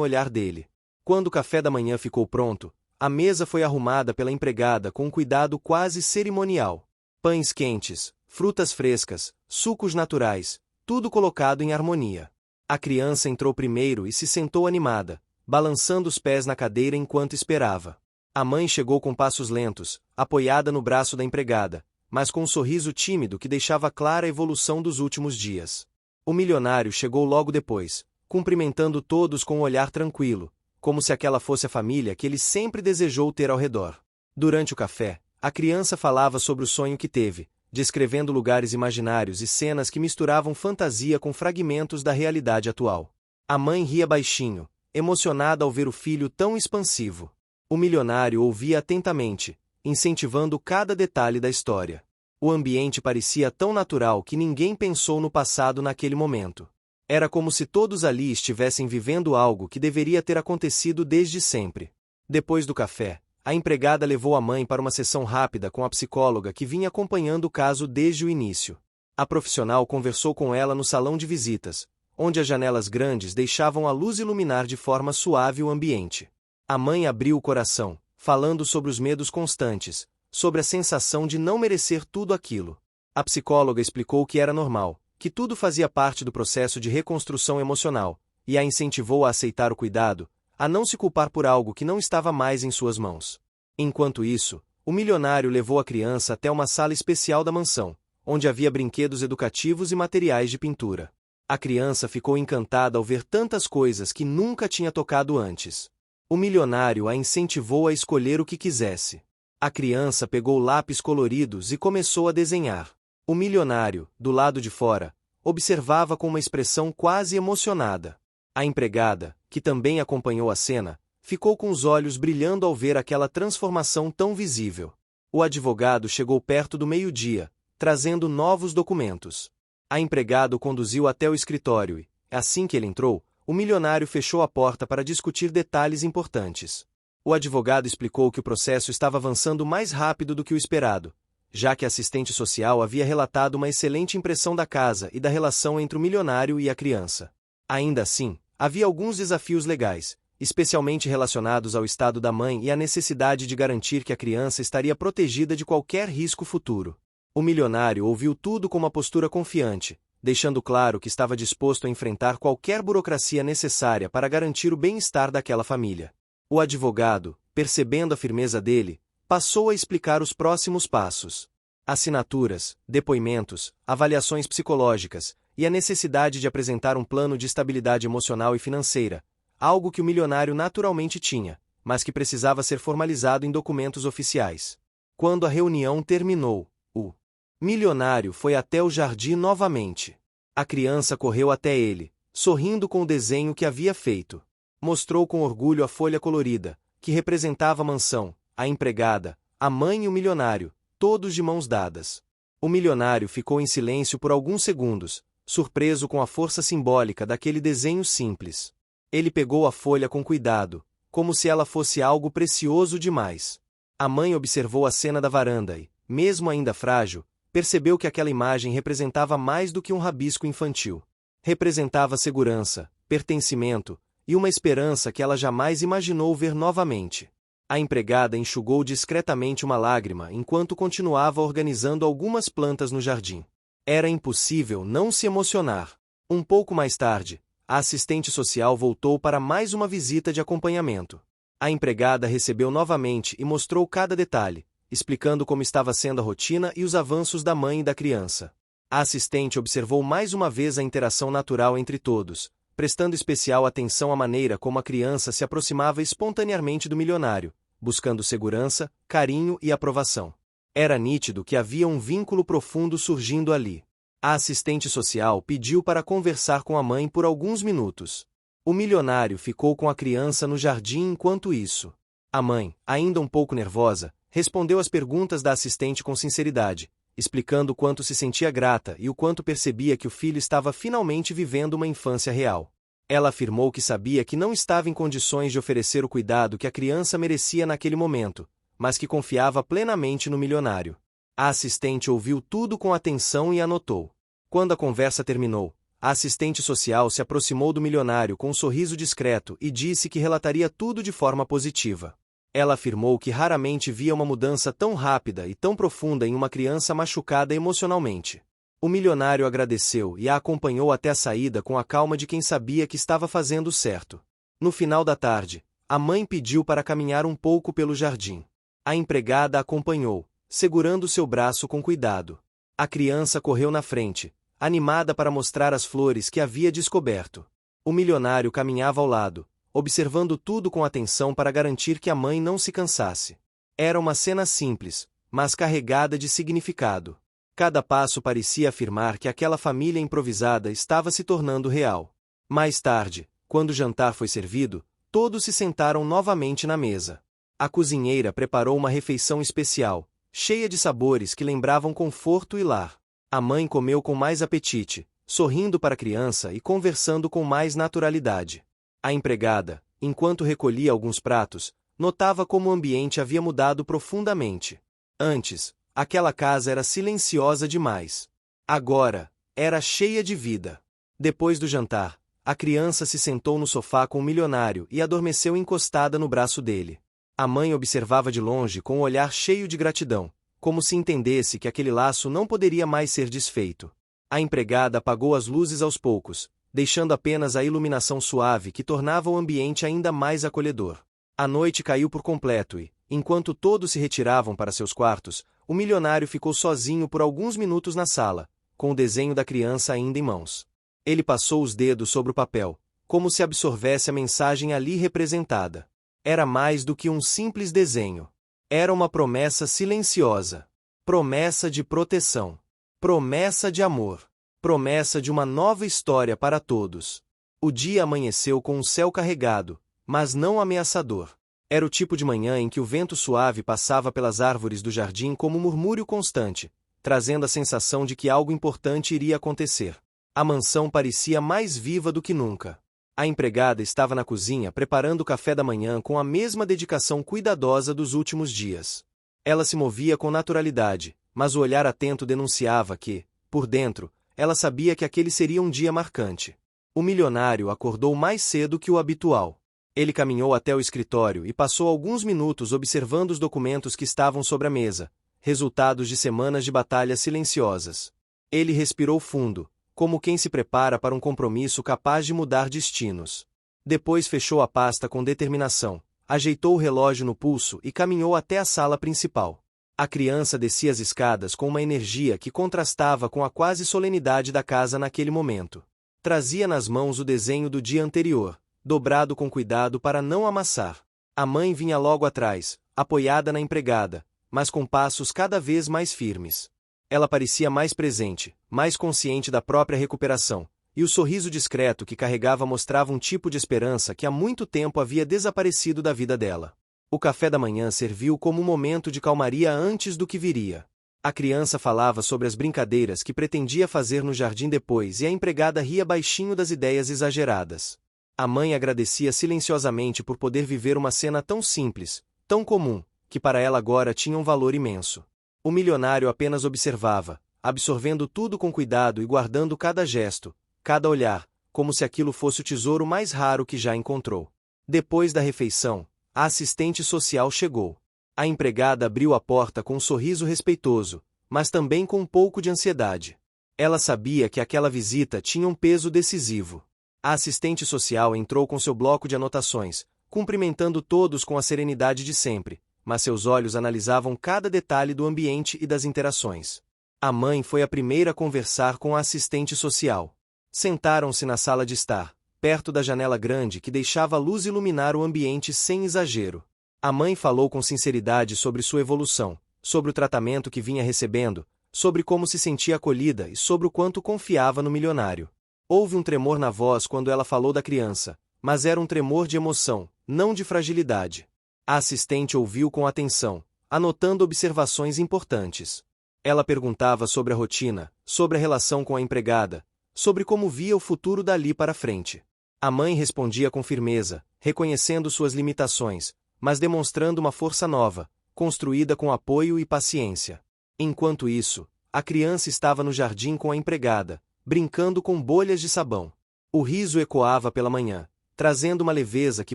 olhar dele. Quando o café da manhã ficou pronto, a mesa foi arrumada pela empregada com um cuidado quase cerimonial. Pães quentes, frutas frescas, sucos naturais, tudo colocado em harmonia. A criança entrou primeiro e se sentou animada, balançando os pés na cadeira enquanto esperava. A mãe chegou com passos lentos, apoiada no braço da empregada, mas com um sorriso tímido que deixava clara a evolução dos últimos dias. O milionário chegou logo depois, cumprimentando todos com um olhar tranquilo, como se aquela fosse a família que ele sempre desejou ter ao redor. Durante o café, a criança falava sobre o sonho que teve, descrevendo lugares imaginários e cenas que misturavam fantasia com fragmentos da realidade atual. A mãe ria baixinho, emocionada ao ver o filho tão expansivo. O milionário ouvia atentamente, incentivando cada detalhe da história. O ambiente parecia tão natural que ninguém pensou no passado naquele momento. Era como se todos ali estivessem vivendo algo que deveria ter acontecido desde sempre. Depois do café, a empregada levou a mãe para uma sessão rápida com a psicóloga que vinha acompanhando o caso desde o início. A profissional conversou com ela no salão de visitas, onde as janelas grandes deixavam a luz iluminar de forma suave o ambiente. A mãe abriu o coração, falando sobre os medos constantes, sobre a sensação de não merecer tudo aquilo. A psicóloga explicou que era normal, que tudo fazia parte do processo de reconstrução emocional, e a incentivou a aceitar o cuidado, a não se culpar por algo que não estava mais em suas mãos. Enquanto isso, o milionário levou a criança até uma sala especial da mansão, onde havia brinquedos educativos e materiais de pintura. A criança ficou encantada ao ver tantas coisas que nunca tinha tocado antes. O milionário a incentivou a escolher o que quisesse. A criança pegou lápis coloridos e começou a desenhar. O milionário, do lado de fora, observava com uma expressão quase emocionada. A empregada, que também acompanhou a cena, ficou com os olhos brilhando ao ver aquela transformação tão visível. O advogado chegou perto do meio-dia, trazendo novos documentos. A empregada o conduziu até o escritório e, assim que ele entrou, o milionário fechou a porta para discutir detalhes importantes. O advogado explicou que o processo estava avançando mais rápido do que o esperado, já que a assistente social havia relatado uma excelente impressão da casa e da relação entre o milionário e a criança. Ainda assim, havia alguns desafios legais, especialmente relacionados ao estado da mãe e à necessidade de garantir que a criança estaria protegida de qualquer risco futuro. O milionário ouviu tudo com uma postura confiante, deixando claro que estava disposto a enfrentar qualquer burocracia necessária para garantir o bem-estar daquela família. O advogado, percebendo a firmeza dele, passou a explicar os próximos passos. Assinaturas, depoimentos, avaliações psicológicas, e a necessidade de apresentar um plano de estabilidade emocional e financeira, algo que o milionário naturalmente tinha, mas que precisava ser formalizado em documentos oficiais. Quando a reunião terminou, o milionário foi até o jardim novamente. A criança correu até ele, sorrindo com o desenho que havia feito. Mostrou com orgulho a folha colorida, que representava a mansão, a empregada, a mãe e o milionário, todos de mãos dadas. O milionário ficou em silêncio por alguns segundos, surpreso com a força simbólica daquele desenho simples. Ele pegou a folha com cuidado, como se ela fosse algo precioso demais. A mãe observou a cena da varanda e, mesmo ainda frágil, percebeu que aquela imagem representava mais do que um rabisco infantil. Representava segurança, pertencimento e uma esperança que ela jamais imaginou ver novamente. A empregada enxugou discretamente uma lágrima enquanto continuava organizando algumas plantas no jardim. Era impossível não se emocionar. Um pouco mais tarde, a assistente social voltou para mais uma visita de acompanhamento. A empregada recebeu novamente e mostrou cada detalhe, explicando como estava sendo a rotina e os avanços da mãe e da criança. A assistente observou mais uma vez a interação natural entre todos, prestando especial atenção à maneira como a criança se aproximava espontaneamente do milionário, buscando segurança, carinho e aprovação. Era nítido que havia um vínculo profundo surgindo ali. A assistente social pediu para conversar com a mãe por alguns minutos. O milionário ficou com a criança no jardim enquanto isso. A mãe, ainda um pouco nervosa, respondeu às perguntas da assistente com sinceridade, explicando o quanto se sentia grata e o quanto percebia que o filho estava finalmente vivendo uma infância real. Ela afirmou que sabia que não estava em condições de oferecer o cuidado que a criança merecia naquele momento, mas que confiava plenamente no milionário. A assistente ouviu tudo com atenção e anotou. Quando a conversa terminou, a assistente social se aproximou do milionário com um sorriso discreto e disse que relataria tudo de forma positiva. Ela afirmou que raramente via uma mudança tão rápida e tão profunda em uma criança machucada emocionalmente. O milionário agradeceu e a acompanhou até a saída com a calma de quem sabia que estava fazendo certo. No final da tarde, a mãe pediu para caminhar um pouco pelo jardim. A empregada a acompanhou, segurando seu braço com cuidado. A criança correu na frente, animada para mostrar as flores que havia descoberto. O milionário caminhava ao lado, observando tudo com atenção para garantir que a mãe não se cansasse. Era uma cena simples, mas carregada de significado. Cada passo parecia afirmar que aquela família improvisada estava se tornando real. Mais tarde, quando o jantar foi servido, todos se sentaram novamente na mesa. A cozinheira preparou uma refeição especial, cheia de sabores que lembravam conforto e lar. A mãe comeu com mais apetite, sorrindo para a criança e conversando com mais naturalidade. A empregada, enquanto recolhia alguns pratos, notava como o ambiente havia mudado profundamente. Antes, aquela casa era silenciosa demais. Agora, era cheia de vida. Depois do jantar, a criança se sentou no sofá com o milionário e adormeceu encostada no braço dele. A mãe observava de longe com um olhar cheio de gratidão, como se entendesse que aquele laço não poderia mais ser desfeito. A empregada apagou as luzes aos poucos, deixando apenas a iluminação suave que tornava o ambiente ainda mais acolhedor. A noite caiu por completo e, enquanto todos se retiravam para seus quartos, o milionário ficou sozinho por alguns minutos na sala, com o desenho da criança ainda em mãos. Ele passou os dedos sobre o papel, como se absorvesse a mensagem ali representada. Era mais do que um simples desenho. Era uma promessa silenciosa. Promessa de proteção. Promessa de amor. Promessa de uma nova história para todos. O dia amanheceu com um céu carregado, mas não ameaçador. Era o tipo de manhã em que o vento suave passava pelas árvores do jardim como um murmúrio constante, trazendo a sensação de que algo importante iria acontecer. A mansão parecia mais viva do que nunca. A empregada estava na cozinha preparando o café da manhã com a mesma dedicação cuidadosa dos últimos dias. Ela se movia com naturalidade, mas o olhar atento denunciava que, por dentro, ela sabia que aquele seria um dia marcante. O milionário acordou mais cedo que o habitual. Ele caminhou até o escritório e passou alguns minutos observando os documentos que estavam sobre a mesa, resultados de semanas de batalhas silenciosas. Ele respirou fundo, como quem se prepara para um compromisso capaz de mudar destinos. Depois fechou a pasta com determinação, ajeitou o relógio no pulso e caminhou até a sala principal. A criança descia as escadas com uma energia que contrastava com a quase solenidade da casa naquele momento. Trazia nas mãos o desenho do dia anterior, dobrado com cuidado para não amassar. A mãe vinha logo atrás, apoiada na empregada, mas com passos cada vez mais firmes. Ela parecia mais presente, mais consciente da própria recuperação, e o sorriso discreto que carregava mostrava um tipo de esperança que há muito tempo havia desaparecido da vida dela. O café da manhã serviu como um momento de calmaria antes do que viria. A criança falava sobre as brincadeiras que pretendia fazer no jardim depois e a empregada ria baixinho das ideias exageradas. A mãe agradecia silenciosamente por poder viver uma cena tão simples, tão comum, que para ela agora tinha um valor imenso. O milionário apenas observava, absorvendo tudo com cuidado e guardando cada gesto, cada olhar, como se aquilo fosse o tesouro mais raro que já encontrou. Depois da refeição, a assistente social chegou. A empregada abriu a porta com um sorriso respeitoso, mas também com um pouco de ansiedade. Ela sabia que aquela visita tinha um peso decisivo. A assistente social entrou com seu bloco de anotações, cumprimentando todos com a serenidade de sempre, mas seus olhos analisavam cada detalhe do ambiente e das interações. A mãe foi a primeira a conversar com a assistente social. Sentaram-se na sala de estar, perto da janela grande que deixava a luz iluminar o ambiente sem exagero. A mãe falou com sinceridade sobre sua evolução, sobre o tratamento que vinha recebendo, sobre como se sentia acolhida e sobre o quanto confiava no milionário. Houve um tremor na voz quando ela falou da criança, mas era um tremor de emoção, não de fragilidade. A assistente ouviu com atenção, anotando observações importantes. Ela perguntava sobre a rotina, sobre a relação com a empregada, sobre como via o futuro dali para frente. A mãe respondia com firmeza, reconhecendo suas limitações, mas demonstrando uma força nova, construída com apoio e paciência. Enquanto isso, a criança estava no jardim com a empregada, brincando com bolhas de sabão. O riso ecoava pela manhã, trazendo uma leveza que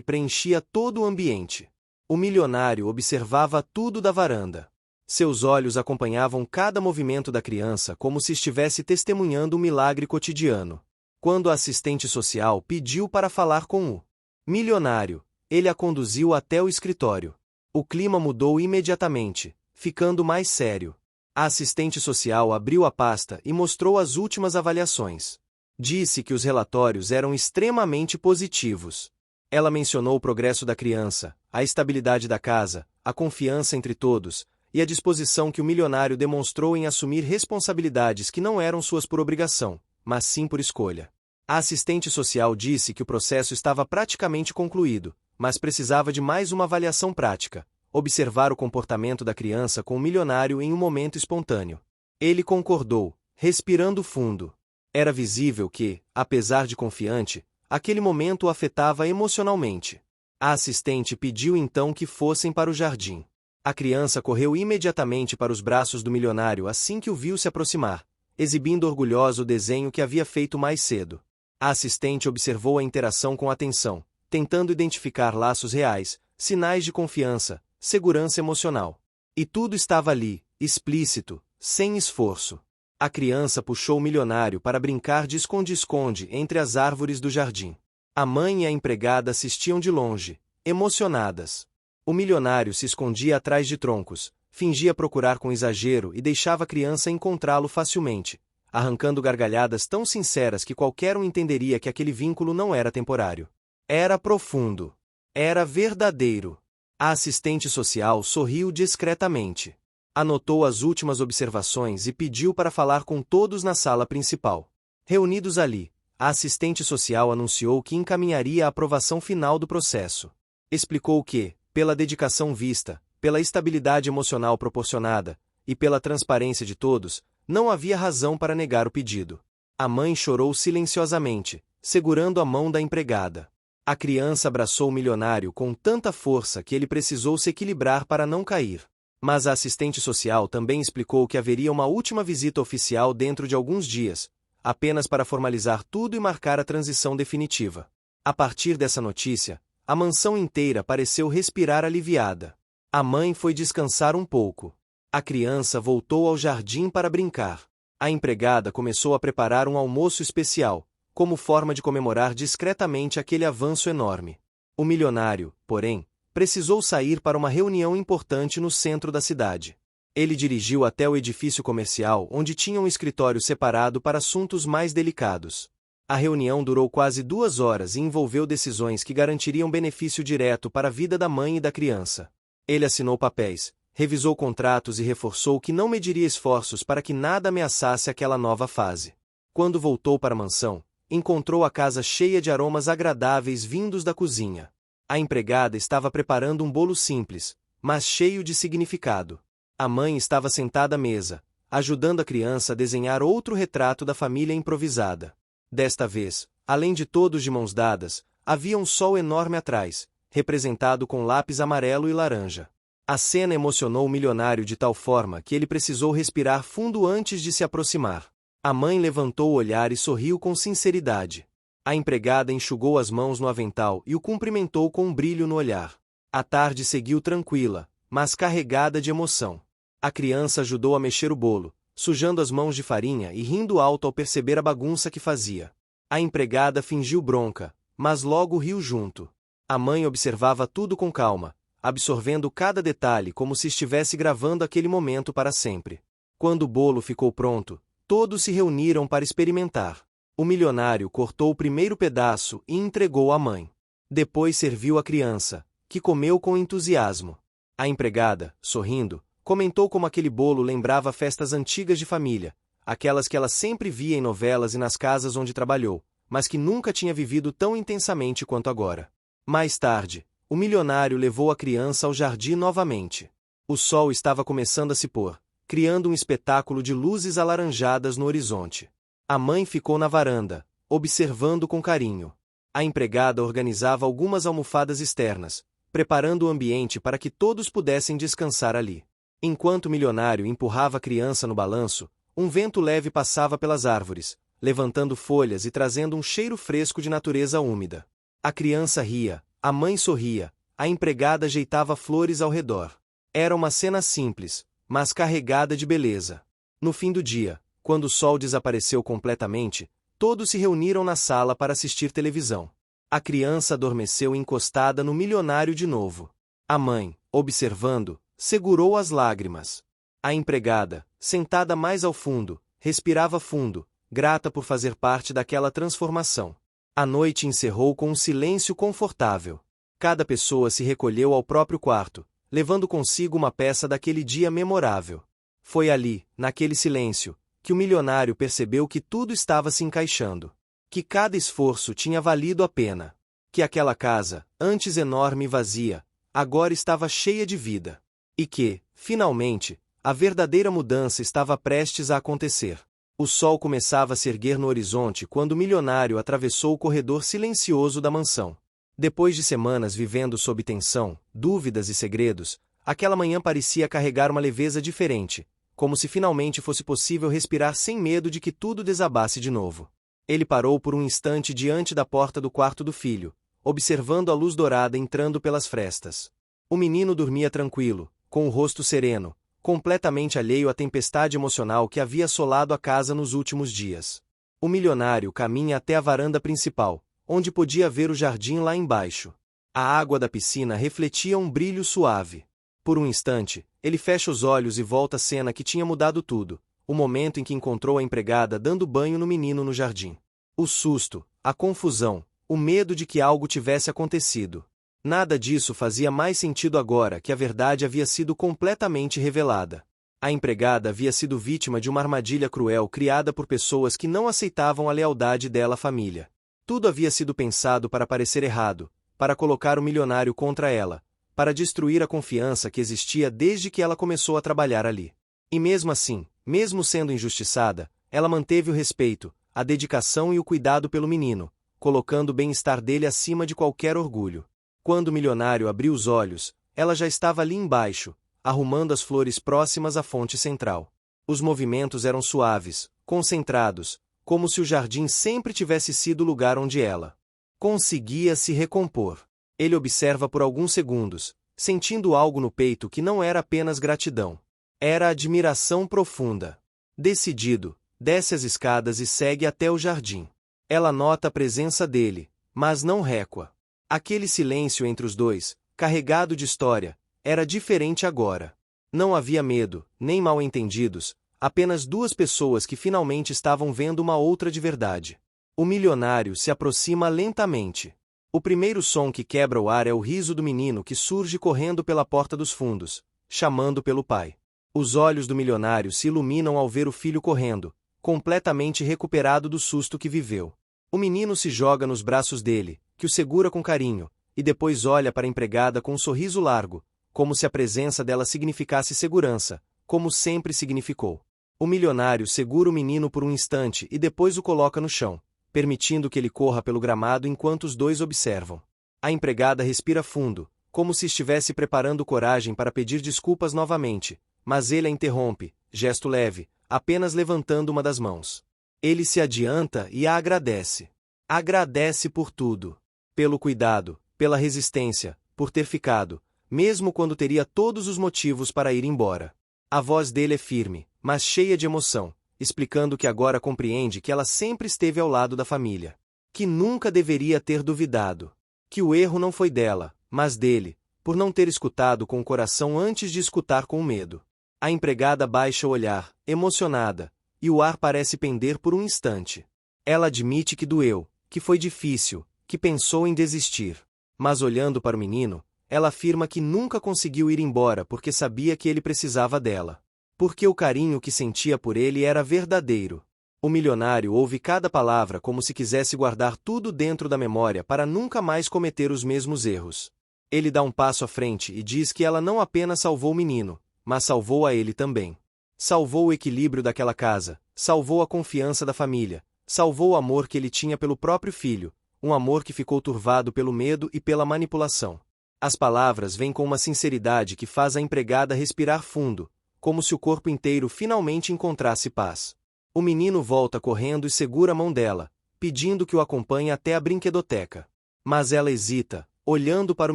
preenchia todo o ambiente. O milionário observava tudo da varanda. Seus olhos acompanhavam cada movimento da criança como se estivesse testemunhando um milagre cotidiano. Quando a assistente social pediu para falar com o milionário, ele a conduziu até o escritório. O clima mudou imediatamente, ficando mais sério. A assistente social abriu a pasta e mostrou as últimas avaliações. Disse que os relatórios eram extremamente positivos. Ela mencionou o progresso da criança, a estabilidade da casa, a confiança entre todos, e a disposição que o milionário demonstrou em assumir responsabilidades que não eram suas por obrigação, mas sim por escolha. A assistente social disse que o processo estava praticamente concluído, mas precisava de mais uma avaliação prática, observar o comportamento da criança com o milionário em um momento espontâneo. Ele concordou, respirando fundo. Era visível que, apesar de confiante, aquele momento o afetava emocionalmente. A assistente pediu então que fossem para o jardim. A criança correu imediatamente para os braços do milionário assim que o viu se aproximar, exibindo orgulhosa o desenho que havia feito mais cedo. A assistente observou a interação com atenção, tentando identificar laços reais, sinais de confiança, segurança emocional. E tudo estava ali, explícito, sem esforço. A criança puxou o milionário para brincar de esconde-esconde entre as árvores do jardim. A mãe e a empregada assistiam de longe, emocionadas. O milionário se escondia atrás de troncos, fingia procurar com exagero e deixava a criança encontrá-lo facilmente, arrancando gargalhadas tão sinceras que qualquer um entenderia que aquele vínculo não era temporário. Era profundo. Era verdadeiro. A assistente social sorriu discretamente. Anotou as últimas observações e pediu para falar com todos na sala principal. Reunidos ali, a assistente social anunciou que encaminharia a aprovação final do processo. Explicou que, pela dedicação vista, pela estabilidade emocional proporcionada e pela transparência de todos, não havia razão para negar o pedido. A mãe chorou silenciosamente, segurando a mão da empregada. A criança abraçou o milionário com tanta força que ele precisou se equilibrar para não cair. Mas a assistente social também explicou que haveria uma última visita oficial dentro de alguns dias, apenas para formalizar tudo e marcar a transição definitiva. A partir dessa notícia, a mansão inteira pareceu respirar aliviada. A mãe foi descansar um pouco. A criança voltou ao jardim para brincar. A empregada começou a preparar um almoço especial, como forma de comemorar discretamente aquele avanço enorme. O milionário, porém, precisou sair para uma reunião importante no centro da cidade. Ele dirigiu até o edifício comercial onde tinha um escritório separado para assuntos mais delicados. A reunião durou quase 2 horas e envolveu decisões que garantiriam benefício direto para a vida da mãe e da criança. Ele assinou papéis, revisou contratos e reforçou que não mediria esforços para que nada ameaçasse aquela nova fase. Quando voltou para a mansão, encontrou a casa cheia de aromas agradáveis vindos da cozinha. A empregada estava preparando um bolo simples, mas cheio de significado. A mãe estava sentada à mesa, ajudando a criança a desenhar outro retrato da família improvisada. Desta vez, além de todos de mãos dadas, havia um sol enorme atrás, representado com lápis amarelo e laranja. A cena emocionou o milionário de tal forma que ele precisou respirar fundo antes de se aproximar. A mãe levantou o olhar e sorriu com sinceridade. A empregada enxugou as mãos no avental e o cumprimentou com um brilho no olhar. A tarde seguiu tranquila, mas carregada de emoção. A criança ajudou a mexer o bolo, sujando as mãos de farinha e rindo alto ao perceber a bagunça que fazia. A empregada fingiu bronca, mas logo riu junto. A mãe observava tudo com calma, absorvendo cada detalhe como se estivesse gravando aquele momento para sempre. Quando o bolo ficou pronto, todos se reuniram para experimentar. O milionário cortou o primeiro pedaço e entregou à mãe. Depois serviu a criança, que comeu com entusiasmo. A empregada, sorrindo, comentou como aquele bolo lembrava festas antigas de família, aquelas que ela sempre via em novelas e nas casas onde trabalhou, mas que nunca tinha vivido tão intensamente quanto agora. Mais tarde, o milionário levou a criança ao jardim novamente. O sol estava começando a se pôr, criando um espetáculo de luzes alaranjadas no horizonte. A mãe ficou na varanda, observando com carinho. A empregada organizava algumas almofadas externas, preparando o ambiente para que todos pudessem descansar ali. Enquanto o milionário empurrava a criança no balanço, um vento leve passava pelas árvores, levantando folhas e trazendo um cheiro fresco de natureza úmida. A criança ria, a mãe sorria, a empregada ajeitava flores ao redor. Era uma cena simples, mas carregada de beleza. No fim do dia, quando o sol desapareceu completamente, todos se reuniram na sala para assistir televisão. A criança adormeceu encostada no milionário de novo. A mãe, observando, segurou as lágrimas. A empregada, sentada mais ao fundo, respirava fundo, grata por fazer parte daquela transformação. A noite encerrou com um silêncio confortável. Cada pessoa se recolheu ao próprio quarto, levando consigo uma peça daquele dia memorável. Foi ali, naquele silêncio, que o milionário percebeu que tudo estava se encaixando. Que cada esforço tinha valido a pena. Que aquela casa, antes enorme e vazia, agora estava cheia de vida. E que, finalmente, a verdadeira mudança estava prestes a acontecer. O sol começava a se erguer no horizonte quando o milionário atravessou o corredor silencioso da mansão. Depois de semanas vivendo sob tensão, dúvidas e segredos, aquela manhã parecia carregar uma leveza diferente, como se finalmente fosse possível respirar sem medo de que tudo desabasse de novo. Ele parou por um instante diante da porta do quarto do filho, observando a luz dourada entrando pelas frestas. O menino dormia tranquilo, com o rosto sereno, completamente alheio à tempestade emocional que havia assolado a casa nos últimos dias. O milionário caminha até a varanda principal, onde podia ver o jardim lá embaixo. A água da piscina refletia um brilho suave. Por um instante, ele fecha os olhos e volta à cena que tinha mudado tudo, o momento em que encontrou a empregada dando banho no menino no jardim. O susto, a confusão, o medo de que algo tivesse acontecido. Nada disso fazia mais sentido agora que a verdade havia sido completamente revelada. A empregada havia sido vítima de uma armadilha cruel criada por pessoas que não aceitavam a lealdade dela à família. Tudo havia sido pensado para parecer errado, para colocar o milionário contra ela, para destruir a confiança que existia desde que ela começou a trabalhar ali. E mesmo assim, mesmo sendo injustiçada, ela manteve o respeito, a dedicação e o cuidado pelo menino, colocando o bem-estar dele acima de qualquer orgulho. Quando o milionário abriu os olhos, ela já estava ali embaixo, arrumando as flores próximas à fonte central. Os movimentos eram suaves, concentrados, como se o jardim sempre tivesse sido o lugar onde ela conseguia se recompor. Ele observa por alguns segundos, sentindo algo no peito que não era apenas gratidão. Era admiração profunda. Decidido, desce as escadas e segue até o jardim. Ela nota a presença dele, mas não recua. Aquele silêncio entre os dois, carregado de história, era diferente agora. Não havia medo, nem mal-entendidos, apenas duas pessoas que finalmente estavam vendo uma outra de verdade. O milionário se aproxima lentamente. O primeiro som que quebra o ar é o riso do menino que surge correndo pela porta dos fundos, chamando pelo pai. Os olhos do milionário se iluminam ao ver o filho correndo, completamente recuperado do susto que viveu. O menino se joga nos braços dele, que o segura com carinho, e depois olha para a empregada com um sorriso largo, como se a presença dela significasse segurança, como sempre significou. O milionário segura o menino por um instante e depois o coloca no chão, permitindo que ele corra pelo gramado enquanto os dois observam. A empregada respira fundo, como se estivesse preparando coragem para pedir desculpas novamente, mas ele a interrompe, gesto leve, apenas levantando uma das mãos. Ele se adianta e a agradece. Agradece por tudo. Pelo cuidado, pela resistência, por ter ficado, mesmo quando teria todos os motivos para ir embora. A voz dele é firme, mas cheia de emoção, explicando que agora compreende que ela sempre esteve ao lado da família. Que nunca deveria ter duvidado. Que o erro não foi dela, mas dele, por não ter escutado com o coração antes de escutar com o medo. A empregada baixa o olhar, emocionada, e o ar parece pender por um instante. Ela admite que doeu, que foi difícil, que pensou em desistir. Mas olhando para o menino, ela afirma que nunca conseguiu ir embora porque sabia que ele precisava dela. Porque o carinho que sentia por ele era verdadeiro. O milionário ouve cada palavra como se quisesse guardar tudo dentro da memória para nunca mais cometer os mesmos erros. Ele dá um passo à frente e diz que ela não apenas salvou o menino, mas salvou a ele também. Salvou o equilíbrio daquela casa, salvou a confiança da família, salvou o amor que ele tinha pelo próprio filho, um amor que ficou turvado pelo medo e pela manipulação. As palavras vêm com uma sinceridade que faz a empregada respirar fundo, como se o corpo inteiro finalmente encontrasse paz. O menino volta correndo e segura a mão dela, pedindo que o acompanhe até a brinquedoteca. Mas ela hesita, olhando para o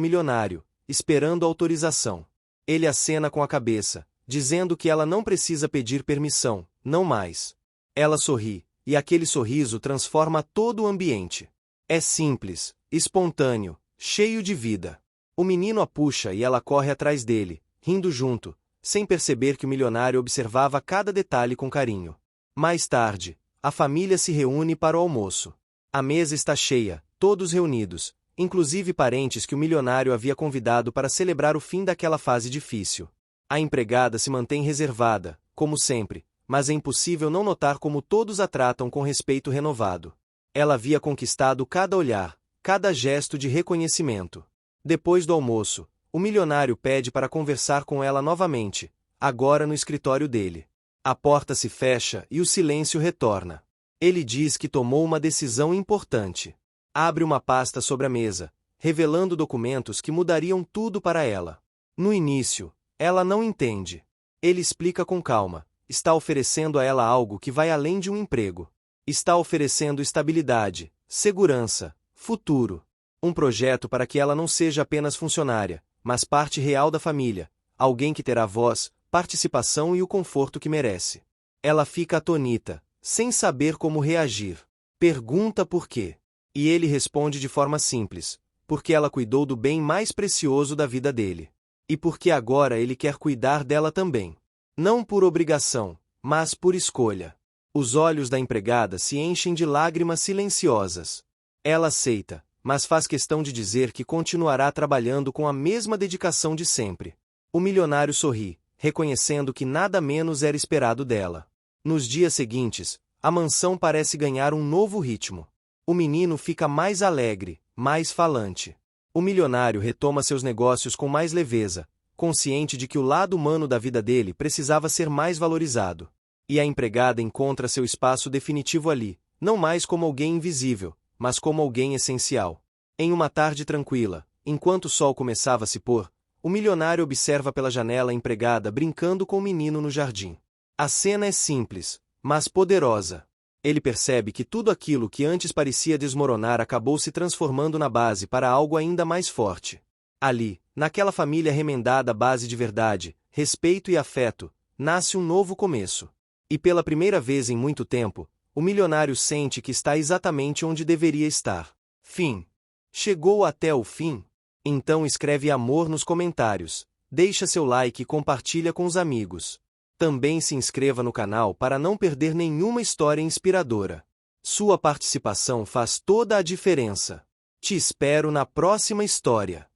milionário, esperando autorização. Ele acena com a cabeça, dizendo que ela não precisa pedir permissão, não mais. Ela sorri, e aquele sorriso transforma todo o ambiente. É simples, espontâneo, cheio de vida. O menino a puxa e ela corre atrás dele, rindo junto, sem perceber que o milionário observava cada detalhe com carinho. Mais tarde, a família se reúne para o almoço. A mesa está cheia, todos reunidos, inclusive parentes que o milionário havia convidado para celebrar o fim daquela fase difícil. A empregada se mantém reservada, como sempre, mas é impossível não notar como todos a tratam com respeito renovado. Ela havia conquistado cada olhar, cada gesto de reconhecimento. Depois do almoço, o milionário pede para conversar com ela novamente, agora no escritório dele. A porta se fecha e o silêncio retorna. Ele diz que tomou uma decisão importante. Abre uma pasta sobre a mesa, revelando documentos que mudariam tudo para ela. No início, ela não entende. Ele explica com calma. Está oferecendo a ela algo que vai além de um emprego. Está oferecendo estabilidade, segurança, futuro. Um projeto para que ela não seja apenas funcionária, mas parte real da família, alguém que terá voz, participação e o conforto que merece. Ela fica atônita, sem saber como reagir. Pergunta por quê. E ele responde de forma simples, porque ela cuidou do bem mais precioso da vida dele. E porque agora ele quer cuidar dela também. Não por obrigação, mas por escolha. Os olhos da empregada se enchem de lágrimas silenciosas. Ela aceita, mas faz questão de dizer que continuará trabalhando com a mesma dedicação de sempre. O milionário sorri, reconhecendo que nada menos era esperado dela. Nos dias seguintes, a mansão parece ganhar um novo ritmo. O menino fica mais alegre, mais falante. O milionário retoma seus negócios com mais leveza, consciente de que o lado humano da vida dele precisava ser mais valorizado. E a empregada encontra seu espaço definitivo ali, não mais como alguém invisível, mas como alguém essencial. Em uma tarde tranquila, enquanto o sol começava a se pôr, o milionário observa pela janela a empregada brincando com o menino no jardim. A cena é simples, mas poderosa. Ele percebe que tudo aquilo que antes parecia desmoronar acabou se transformando na base para algo ainda mais forte. Ali, naquela família remendada à base de verdade, respeito e afeto, nasce um novo começo. E pela primeira vez em muito tempo, o milionário sente que está exatamente onde deveria estar. Fim. Chegou até o fim? Então escreve amor nos comentários, deixa seu like e compartilha com os amigos. Também se inscreva no canal para não perder nenhuma história inspiradora. Sua participação faz toda a diferença. Te espero na próxima história.